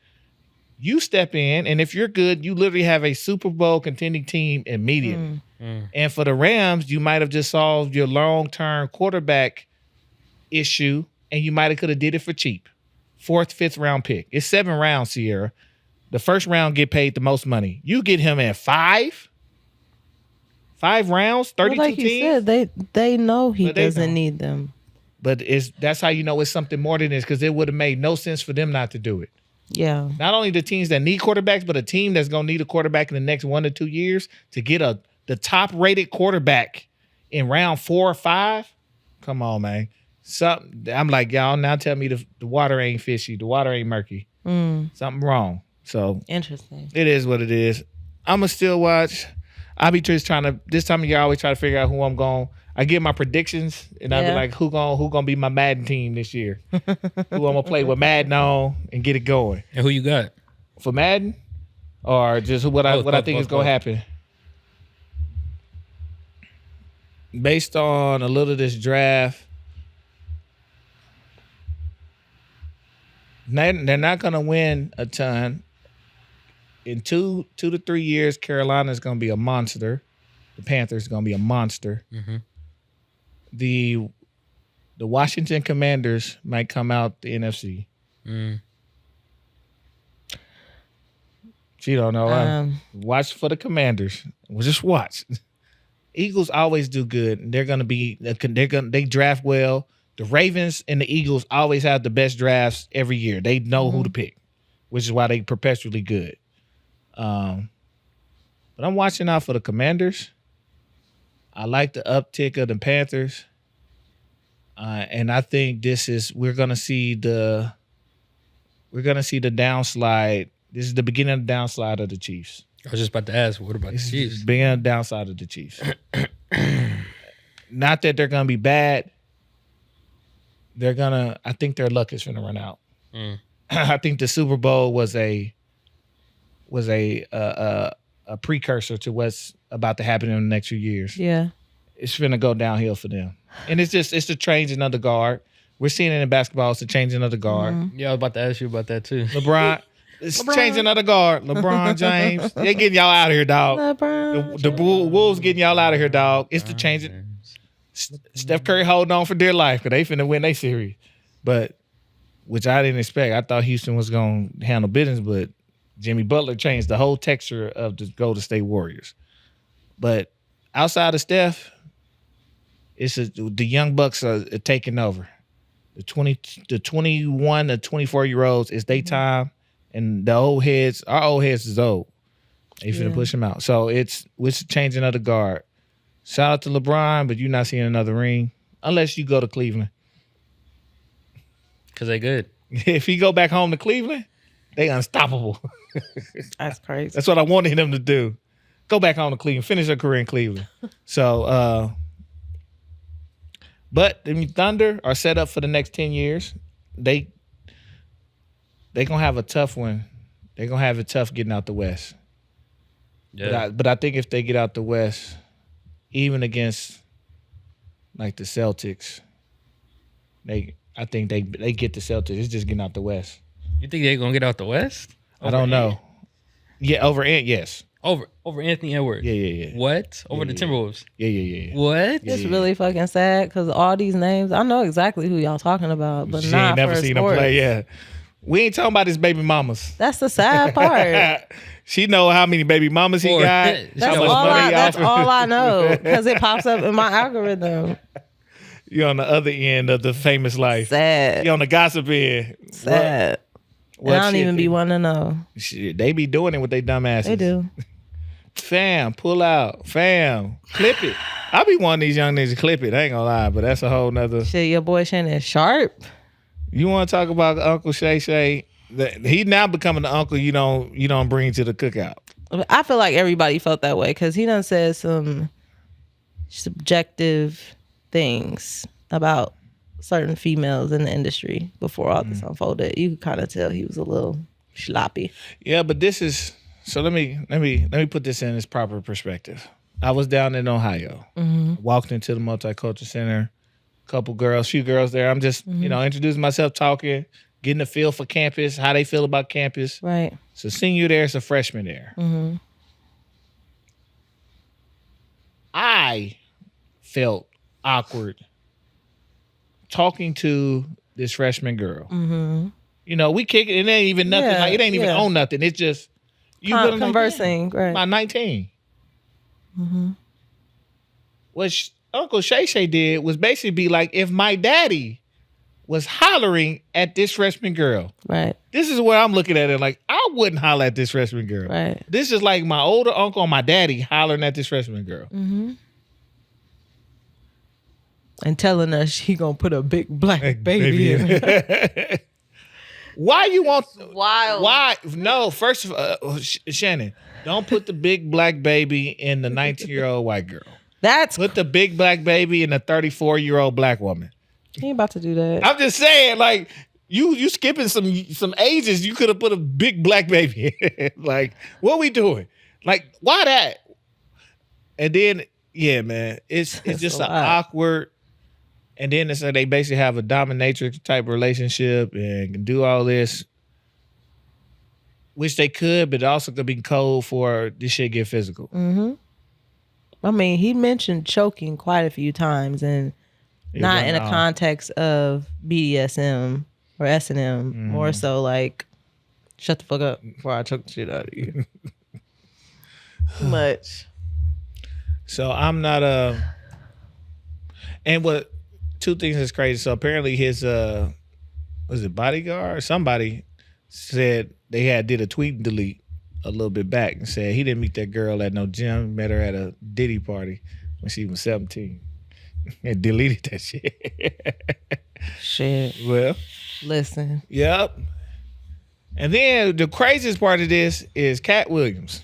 You step in, and if you're good, you literally have a Super Bowl contending team immediately. And for the Rams, you might have just solved your long-term quarterback issue, and you might have could have did it for cheap. 4th, 5th round pick. It's 7 rounds, Sierra. The first round get paid the most money. You get him at 5 rounds, 32 like you teams. said, they know he doesn't need them. But that's how you know it's something more than this, because it would have made no sense for them not to do it. Yeah. Not only the teams that need quarterbacks, but a team that's going to need a quarterback in the next 1 to 2 years to get the top-rated quarterback in round 4 or 5. Come on, man. I'm like, y'all now tell me the water ain't fishy. The water ain't murky. Something wrong. So interesting. It is what it is. I'm going to still watch. I be just trying to, this time of year, I always try to figure out who I'm going. I get my predictions, and I be like, who gonna be my Madden team this year? Who I'm gonna play with Madden on and get it going? And who you got for Madden, or just what I think is gonna happen? Based on a little of this draft, they're not gonna win a ton. In 2 to 3 years, Carolina's gonna be a monster. The Panthers gonna be a monster. The Washington Commanders might come out the NFC. She don't know. Watch for the Commanders. Well, just watch. Eagles always do good. They draft well. The Ravens and the Eagles always have the best drafts every year. They know who to pick, which is why they perpetually good. But I'm watching out for the Commanders. I like the uptick of the Panthers, and I think we're gonna see the downslide. This is the beginning of the downslide of the Chiefs. I was just about to ask, what about the Chiefs? Beginning of the downside of the Chiefs. Not that they're gonna be bad. I think their luck is gonna run out. I think the Super Bowl was a precursor to what's about to happen in the next few years. Yeah. It's finna go downhill for them. And it's the changing of the guard. We're seeing it in basketball. It's the changing of the guard. Yeah, I was about to ask you about that too. It's changing of the guard. LeBron James. They getting y'all out of here, dog. The Wolves getting y'all out of here, dog. It's the changing. Steph Curry holding on for dear life because they finna win their series. But, which I didn't expect. I thought Houston was going to handle business, but Jimmy Butler changed the whole texture of the Golden State Warriors. But outside of Steph, the young Bucks are taking over. The 21 to 24-year-olds, it's their time, and our old heads is old. They finna push them out. So it's changing of the guard. Shout out to LeBron, but you're not seeing another ring unless you go to Cleveland. Because they good. If he go back home to Cleveland, they unstoppable. That's crazy. That's what I wanted him to do. Go back home to Cleveland. Finish your career in Cleveland. So, but the Thunder are set up for the next 10 years. They gonna have a tough one. They're gonna have it tough getting out the West. Yeah. But I think if they get out the West, even against like the Celtics, I think they get the Celtics. It's just getting out the West. You think they're gonna get out the West? I don't know. Yeah, yes. Over Anthony Edwards. Yeah. What? Over the Timberwolves. Yeah. What? It's really fucking sad because all these names, I know exactly who y'all talking about, but she not ain't never for seen sports. them play. Yeah, we ain't talking about his baby mamas. That's the sad part. She know how many baby mamas he got. That's all I know because it pops up in my algorithm. You're on the other end of the famous life. Sad. You're on the gossip end. Sad. I don't even be wanting to know. Shit, they be doing it with their dumb asses. They do. Fam, pull out. Fam, clip it. I be wanting these young niggas to clip it. I ain't gonna lie, but that's a whole nother. Shit, your boy Shannon Sharp. You want to talk about Uncle Shay Shay? He now becoming the uncle you don't bring to the cookout. I feel like everybody felt that way because he done said some subjective things about certain females in the industry before all this unfolded. You could kind of tell he was a little sloppy. Yeah, but this is so. Let me put this in its proper perspective. I was down in Ohio, walked into the Multicultural Center, few girls there. I'm just introducing myself, talking, getting a feel for campus, how they feel about campus. Right. So senior there, it's a freshman there. Mm-hmm. I felt awkward talking to this freshman girl. Mm-hmm. You know, we kick it. It ain't even nothing. Like, it ain't even on nothing. It's just you conversing. Right. About 19. Mm-hmm. What Uncle Shay Shay did was basically be like, if my daddy was hollering at this freshman girl. Right. This is where I'm looking at it like, I wouldn't holler at this freshman girl. Right. This is like my older uncle and my daddy hollering at this freshman girl. Mm-hmm. And telling us she gonna put a big black baby in her. Why you want? Wild. Why? No, first of all, Shannon, don't put the big black baby in the 19-year-old white girl. Put the big black baby in the 34-year-old black woman. He ain't about to do that. I'm just saying, like, you skipping some ages. You could have put a big black baby in. Like, what we doing? Like, why that? And then, yeah, man, it's just an awkward. And then it's like they basically have a dominatrix type relationship and can do all this, which they could, but it also could be cold for this shit get physical. Mm-hmm. I mean, he mentioned choking quite a few times, and not in a context of BDSM or S&M, more so like, shut the fuck up before I choke the shit out of you. Too much. So I'm not and what two things is crazy. So apparently his was it bodyguard or somebody said they did a tweet and delete a little bit back and said he didn't meet that girl at no gym, met her at a Diddy party when she was 17. And deleted that shit. Shit. Well, listen. Yep. And then the craziest part of this is Cat Williams.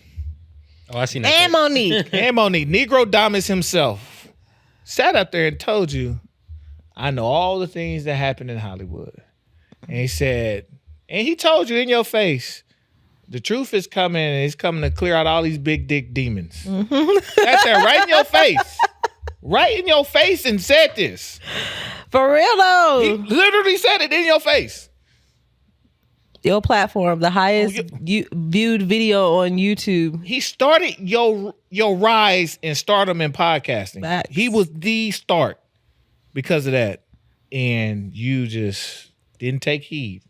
Oh, I seen that. And Monique. And Monique. Negro Damas himself sat up there and told you, I know all the things that happen in Hollywood. And he said, and he told you in your face, the truth is coming and it's coming to clear out all these big dick demons. Mm-hmm. That's there right in your face. Right in your face and said this. For real though. He literally said it in your face. Your platform, the highest viewed video on YouTube. He started your rise in stardom in podcasting. Facts. He was the start because of that. And you just didn't take heed.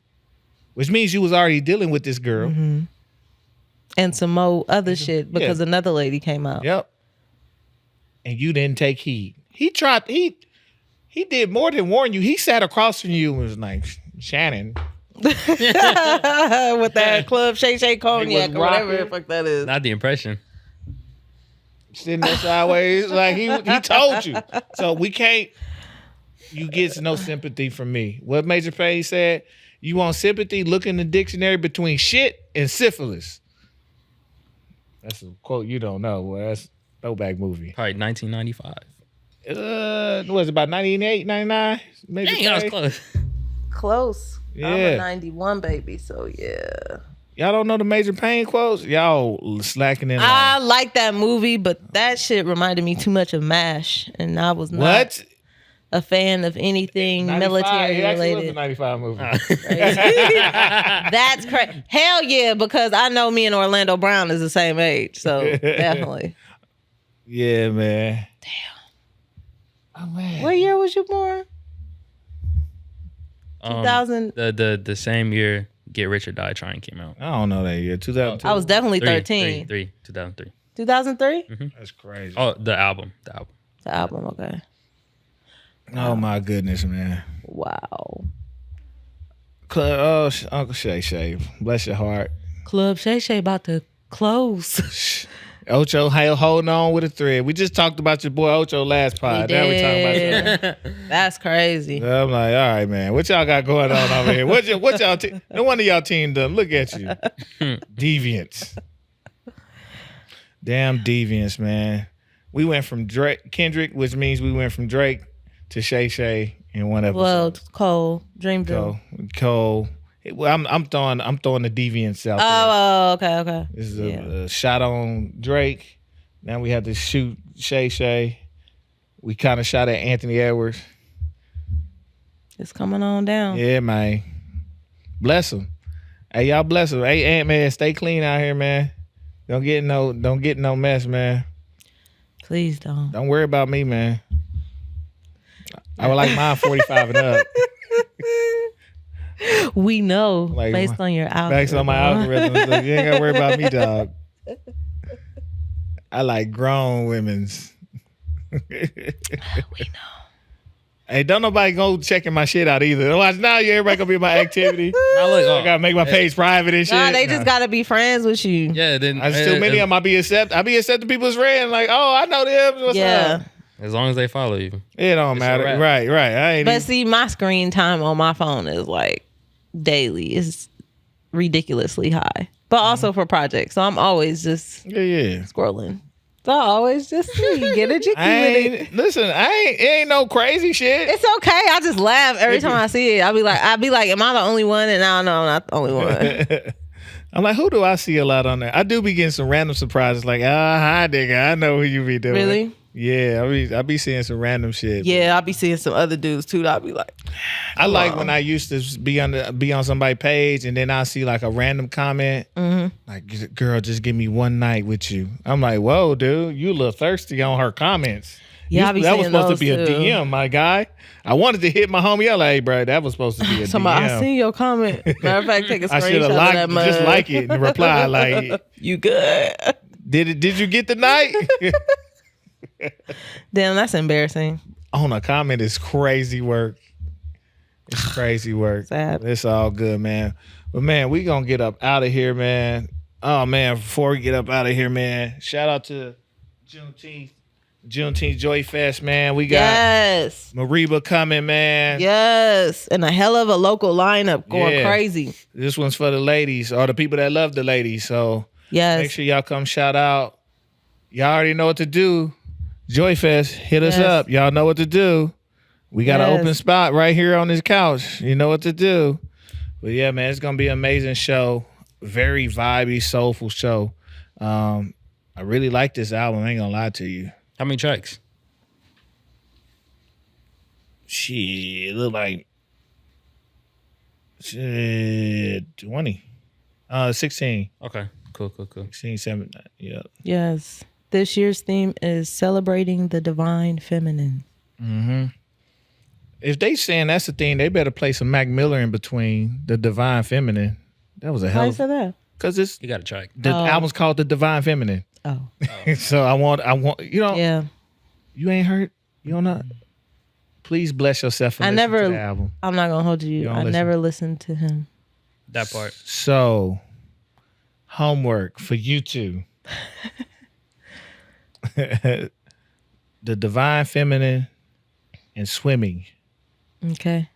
Which means you was already dealing with this girl. Mm-hmm. And some more other shit because another lady came out. Yep. And you didn't take heed. He did more than warn you. He sat across from you and was like, Shannon. With that Club Shay Shay cognac or whatever the fuck that is. Not the impression. Sitting there sideways. Like he told you. So you get no sympathy from me. What Major Payne said, you want sympathy, look in the dictionary between shit and syphilis. That's a quote you don't know. Well, that's throwback movie. Probably 1995. Was it about 98, 99? Maybe. Dang, I was close. Close. Yeah. I'm a 91 baby, so yeah. Y'all don't know the Major Payne quotes? Y'all slacking in line. I like that movie, but that shit reminded me too much of MASH, and I was not a fan of anything 95, military it actually related. was a 95 movie. That's crazy. Hell yeah, because I know me and Orlando Brown is the same age, so definitely. Yeah, man. Damn. Oh man. What year was you born? 2000. The same year Get Rich or Die Trying came out. I don't know that year. 2002. I was definitely 13. 2003. 2003? Mm-hmm. That's crazy. Oh, the album. The album, okay. Oh my goodness, man. Wow. Uncle Shay Shay, bless your heart. Club Shay Shay about to close. Ocho holding on with a thread. We just talked about your boy Ocho last pod. Now we talking about that. That's crazy. I'm like, all right, man. What y'all got going on over here? What y'all no one of y'all team done. Look at you. Deviants. Damn deviants, man. We went from Kendrick, which means we went from Drake to Shay Shay in one episode. Well, Cole, Dreamville. Cole. Well, I'm throwing the deviants out there. Oh, okay. This is a shot on Drake. Now we have to shoot Shay Shay. We kind of shot at Anthony Edwards. It's coming on down. Yeah, man. Bless them. Hey, y'all bless them. Hey, Ant Man, stay clean out here, man. Don't get no mess, man. Please don't. Don't worry about me, man. I would like mine 45 and up. We know based on your algorithm. Based on my algorithm. So you ain't got to worry about me, dog. I like grown women's. We know. Hey, don't nobody go checking my shit out either. Otherwise, now everybody gonna be in my activity. Now look, I gotta make my page private and shit. Nah, they just gotta be friends with you. Yeah, then There's too many of them. I be accepting people's friends. Like, oh, I know them. What's up? As long as they follow you, It don't matter. Right. I ain't. But see, my screen time on my phone is like daily. It's ridiculously high. But also for projects, so I'm always just scrolling. So I always just get a jiggy with it. Listen, it ain't no crazy shit. It's okay. I just laugh every time I see it. I'll be like, am I the only one? And I don't know, I'm not the only one. I'm like, who do I see a lot on there? I do be getting some random surprises like, hi, nigga, I know who you be doing. Really? Yeah, I be seeing some random shit. Yeah, I'll be seeing some other dudes too. I'll be like, I like when I used to be on somebody's page and then I see like a random comment like, girl, just give me one night with you. I'm like, whoa, dude, you a little thirsty on her comments. Yeah, that was supposed to be too. A DM, my guy. I wanted to hit my homie. I like, hey, bro, that was supposed to be a DM. I seen your comment. Matter of fact, take a screenshot of that mug. Just like it and reply like, you good? Did you get the night? Damn, that's embarrassing. On a comment is crazy work. It's crazy work. Sad. It's all good, man. But man, we gonna get up out of here, man. Oh man, before we get up out of here, man, shout out to Juneteenth Joy Fest, man. We got Mariba coming, man. Yes, and a hell of a local lineup going crazy. This one's for the ladies or the people that love the ladies. So make sure y'all come shout out. Y'all already know what to do. Joy Fest, hit us up. Y'all know what to do. We got an open spot right here on this couch. You know what to do. But yeah, man, it's gonna be an amazing show. Very vibey, soulful show. I really like this album. I ain't gonna lie to you. How many tracks? Shit, it look like 20. 16. Okay, cool. 16, 17, yeah. Yes. This year's theme is celebrating the divine feminine. Mm-hmm. If they saying that's the thing, they better play some Mac Miller in between the divine feminine. That was a hell of that. Because you got a track. The album's called The Divine Feminine. Oh. So I want, you know. Yeah. You ain't heard? You don't know? Please bless yourself and listen to the album. I'm not going to hold you. I never listened to him. That part. So, homework for you two. The Divine Feminine and Swimming. Okay.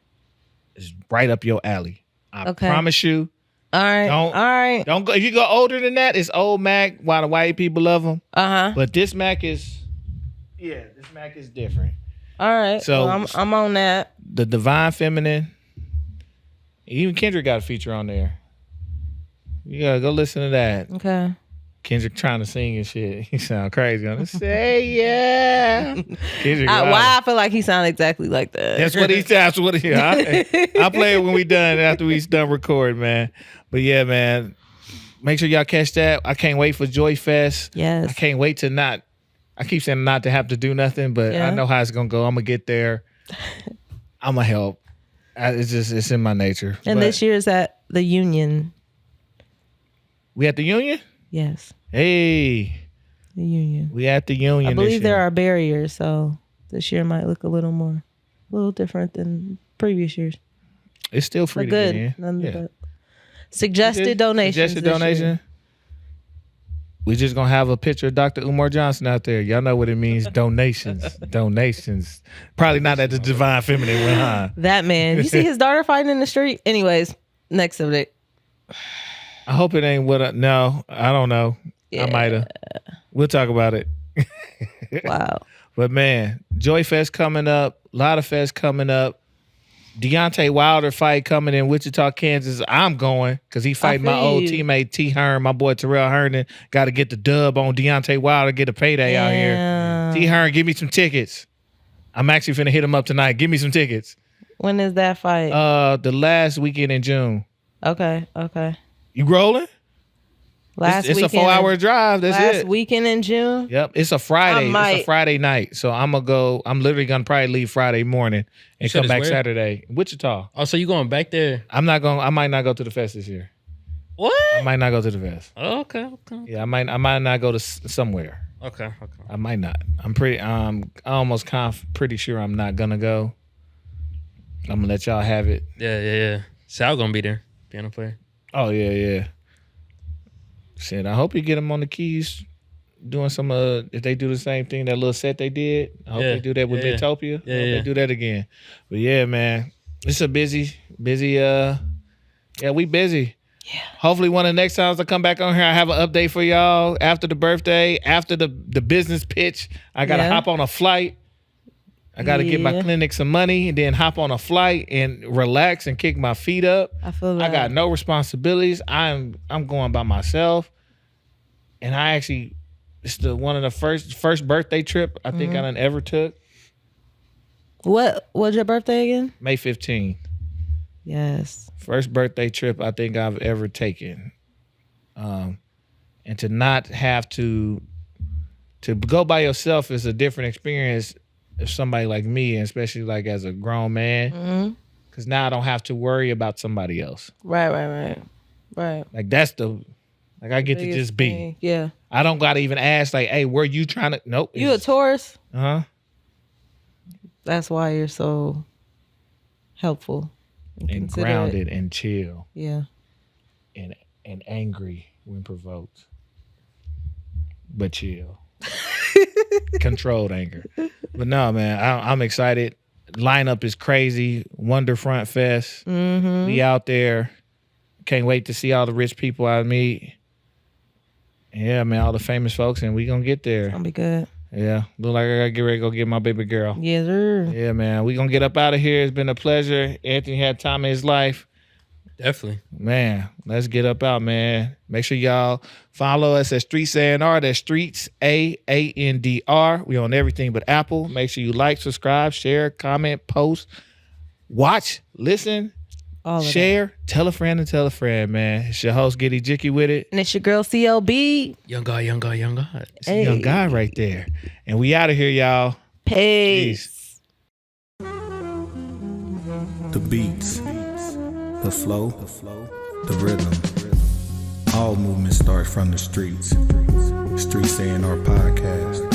Is right up your alley. I promise you. All right. Don't go. If you go older than that, it's old Mac. Why the white people love him. But this Mac is, this Mac is different. All right. So I'm on that. The Divine Feminine. Even Kendrick got a feature on there. You gotta go listen to that. Okay. Kendrick trying to sing and shit. He sound crazy on it. Say yeah. Kendrick, why I feel like he sound exactly like that. That's what he sounds. I'll play it when we done after we done recording, man. But yeah, man. Make sure y'all catch that. I can't wait for Joy Fest. Yes. I can't wait to not. I keep saying not to have to do nothing, but I know how it's gonna go. I'm gonna get there. I'm gonna help. It's in my nature. And this year is at the Union. We at the Union? Yes. Hey. The Union. We at the Union. I believe there are barriers, so this year might look a little different than previous years. It's still free to get in. Suggested donations. Suggested donation. We just gonna have a picture of Dr. Umar Johnson out there. Y'all know what it means. Donations. Probably not at the Divine Feminine one, huh? That man. You see his daughter fighting in the street? Anyways, next subject. I hope it ain't no, I don't know. Yeah. I might have. We'll talk about it. Wow. But man, Joy Fest coming up. A lot of fest coming up. Deontay Wilder fight coming in Wichita, Kansas. I'm going because he fighting my old teammate T. Hearn, my boy Terrell Herndon. Got to get the dub on Deontay Wilder, get a payday out here. T. Hearn, give me some tickets. I'm actually finna hit him up tonight. Give me some tickets. When is that fight? The last weekend in June. Okay. You rolling? Last it's a weekend. 4-hour drive. That's last it. weekend in June. Yep. It's a Friday. might- It's a Friday night. So I'm literally gonna probably leave Friday morning and said come it's back where? Saturday. Wichita. Oh, so you going back there? I might not go to the fest this year. What? I might not go to the fest. Oh, okay. Yeah, I might not go to somewhere. Okay. I might not. I'm pretty sure I'm not gonna go. I'm gonna let y'all have it. Yeah. Sal gonna be there, piano player. Oh yeah. Shit, I hope you get them on the keys. Doing some if they do the same thing, that little set they did. I hope they do that with Midtopia. I hope they do that again. But yeah, man, it's a busy. We busy. Yeah. Hopefully one of the next times I come back on here, I have an update for y'all after the birthday, after the business pitch. I gotta hop on a flight. I gotta get my clinic some money and then hop on a flight and relax and kick my feet up. I feel that. I got no responsibilities. I'm going by myself. And I actually, it's one of the first birthday trip I think I done ever took. What was your birthday again? May 15th. Yes. First birthday trip I think I've ever taken. And to not have to go by yourself is a different experience if somebody like me, and especially like as a grown man, because now I don't have to worry about somebody else. Right. Like that's I get to just be. Thing. Yeah. I don't gotta even ask like, hey, where you trying to? Nope. You a Taurus? That's why you're so helpful and grounded and chill. Yeah. And angry when provoked, but chill. Controlled anger. But no, man, I'm excited. Lineup is crazy. Wonderfront Fest. We out there. Can't wait to see all the rich people I meet. Yeah, man, all the famous folks, and we gonna get there. It's gonna be good. Yeah, look like I gotta get ready to go get my baby girl. Yes, sir. Yeah, man, we gonna get up out of here. It's been a pleasure. Anthony had time in his life. Definitely. Man, let's get up out, man. Make sure y'all follow us at Streets A&R. That's Streets A&R. We on everything but Apple. Make sure you like, subscribe, share, comment, post, watch, listen, share, tell a friend and tell a friend, man. It's your host, Giddy Jicky with it. And it's your girl, CLB. Young God. It's a young guy right there. And we out of here, y'all. Peace. The beats, the flow, the rhythm. All movement starts from the streets. Streets A&R Podcast.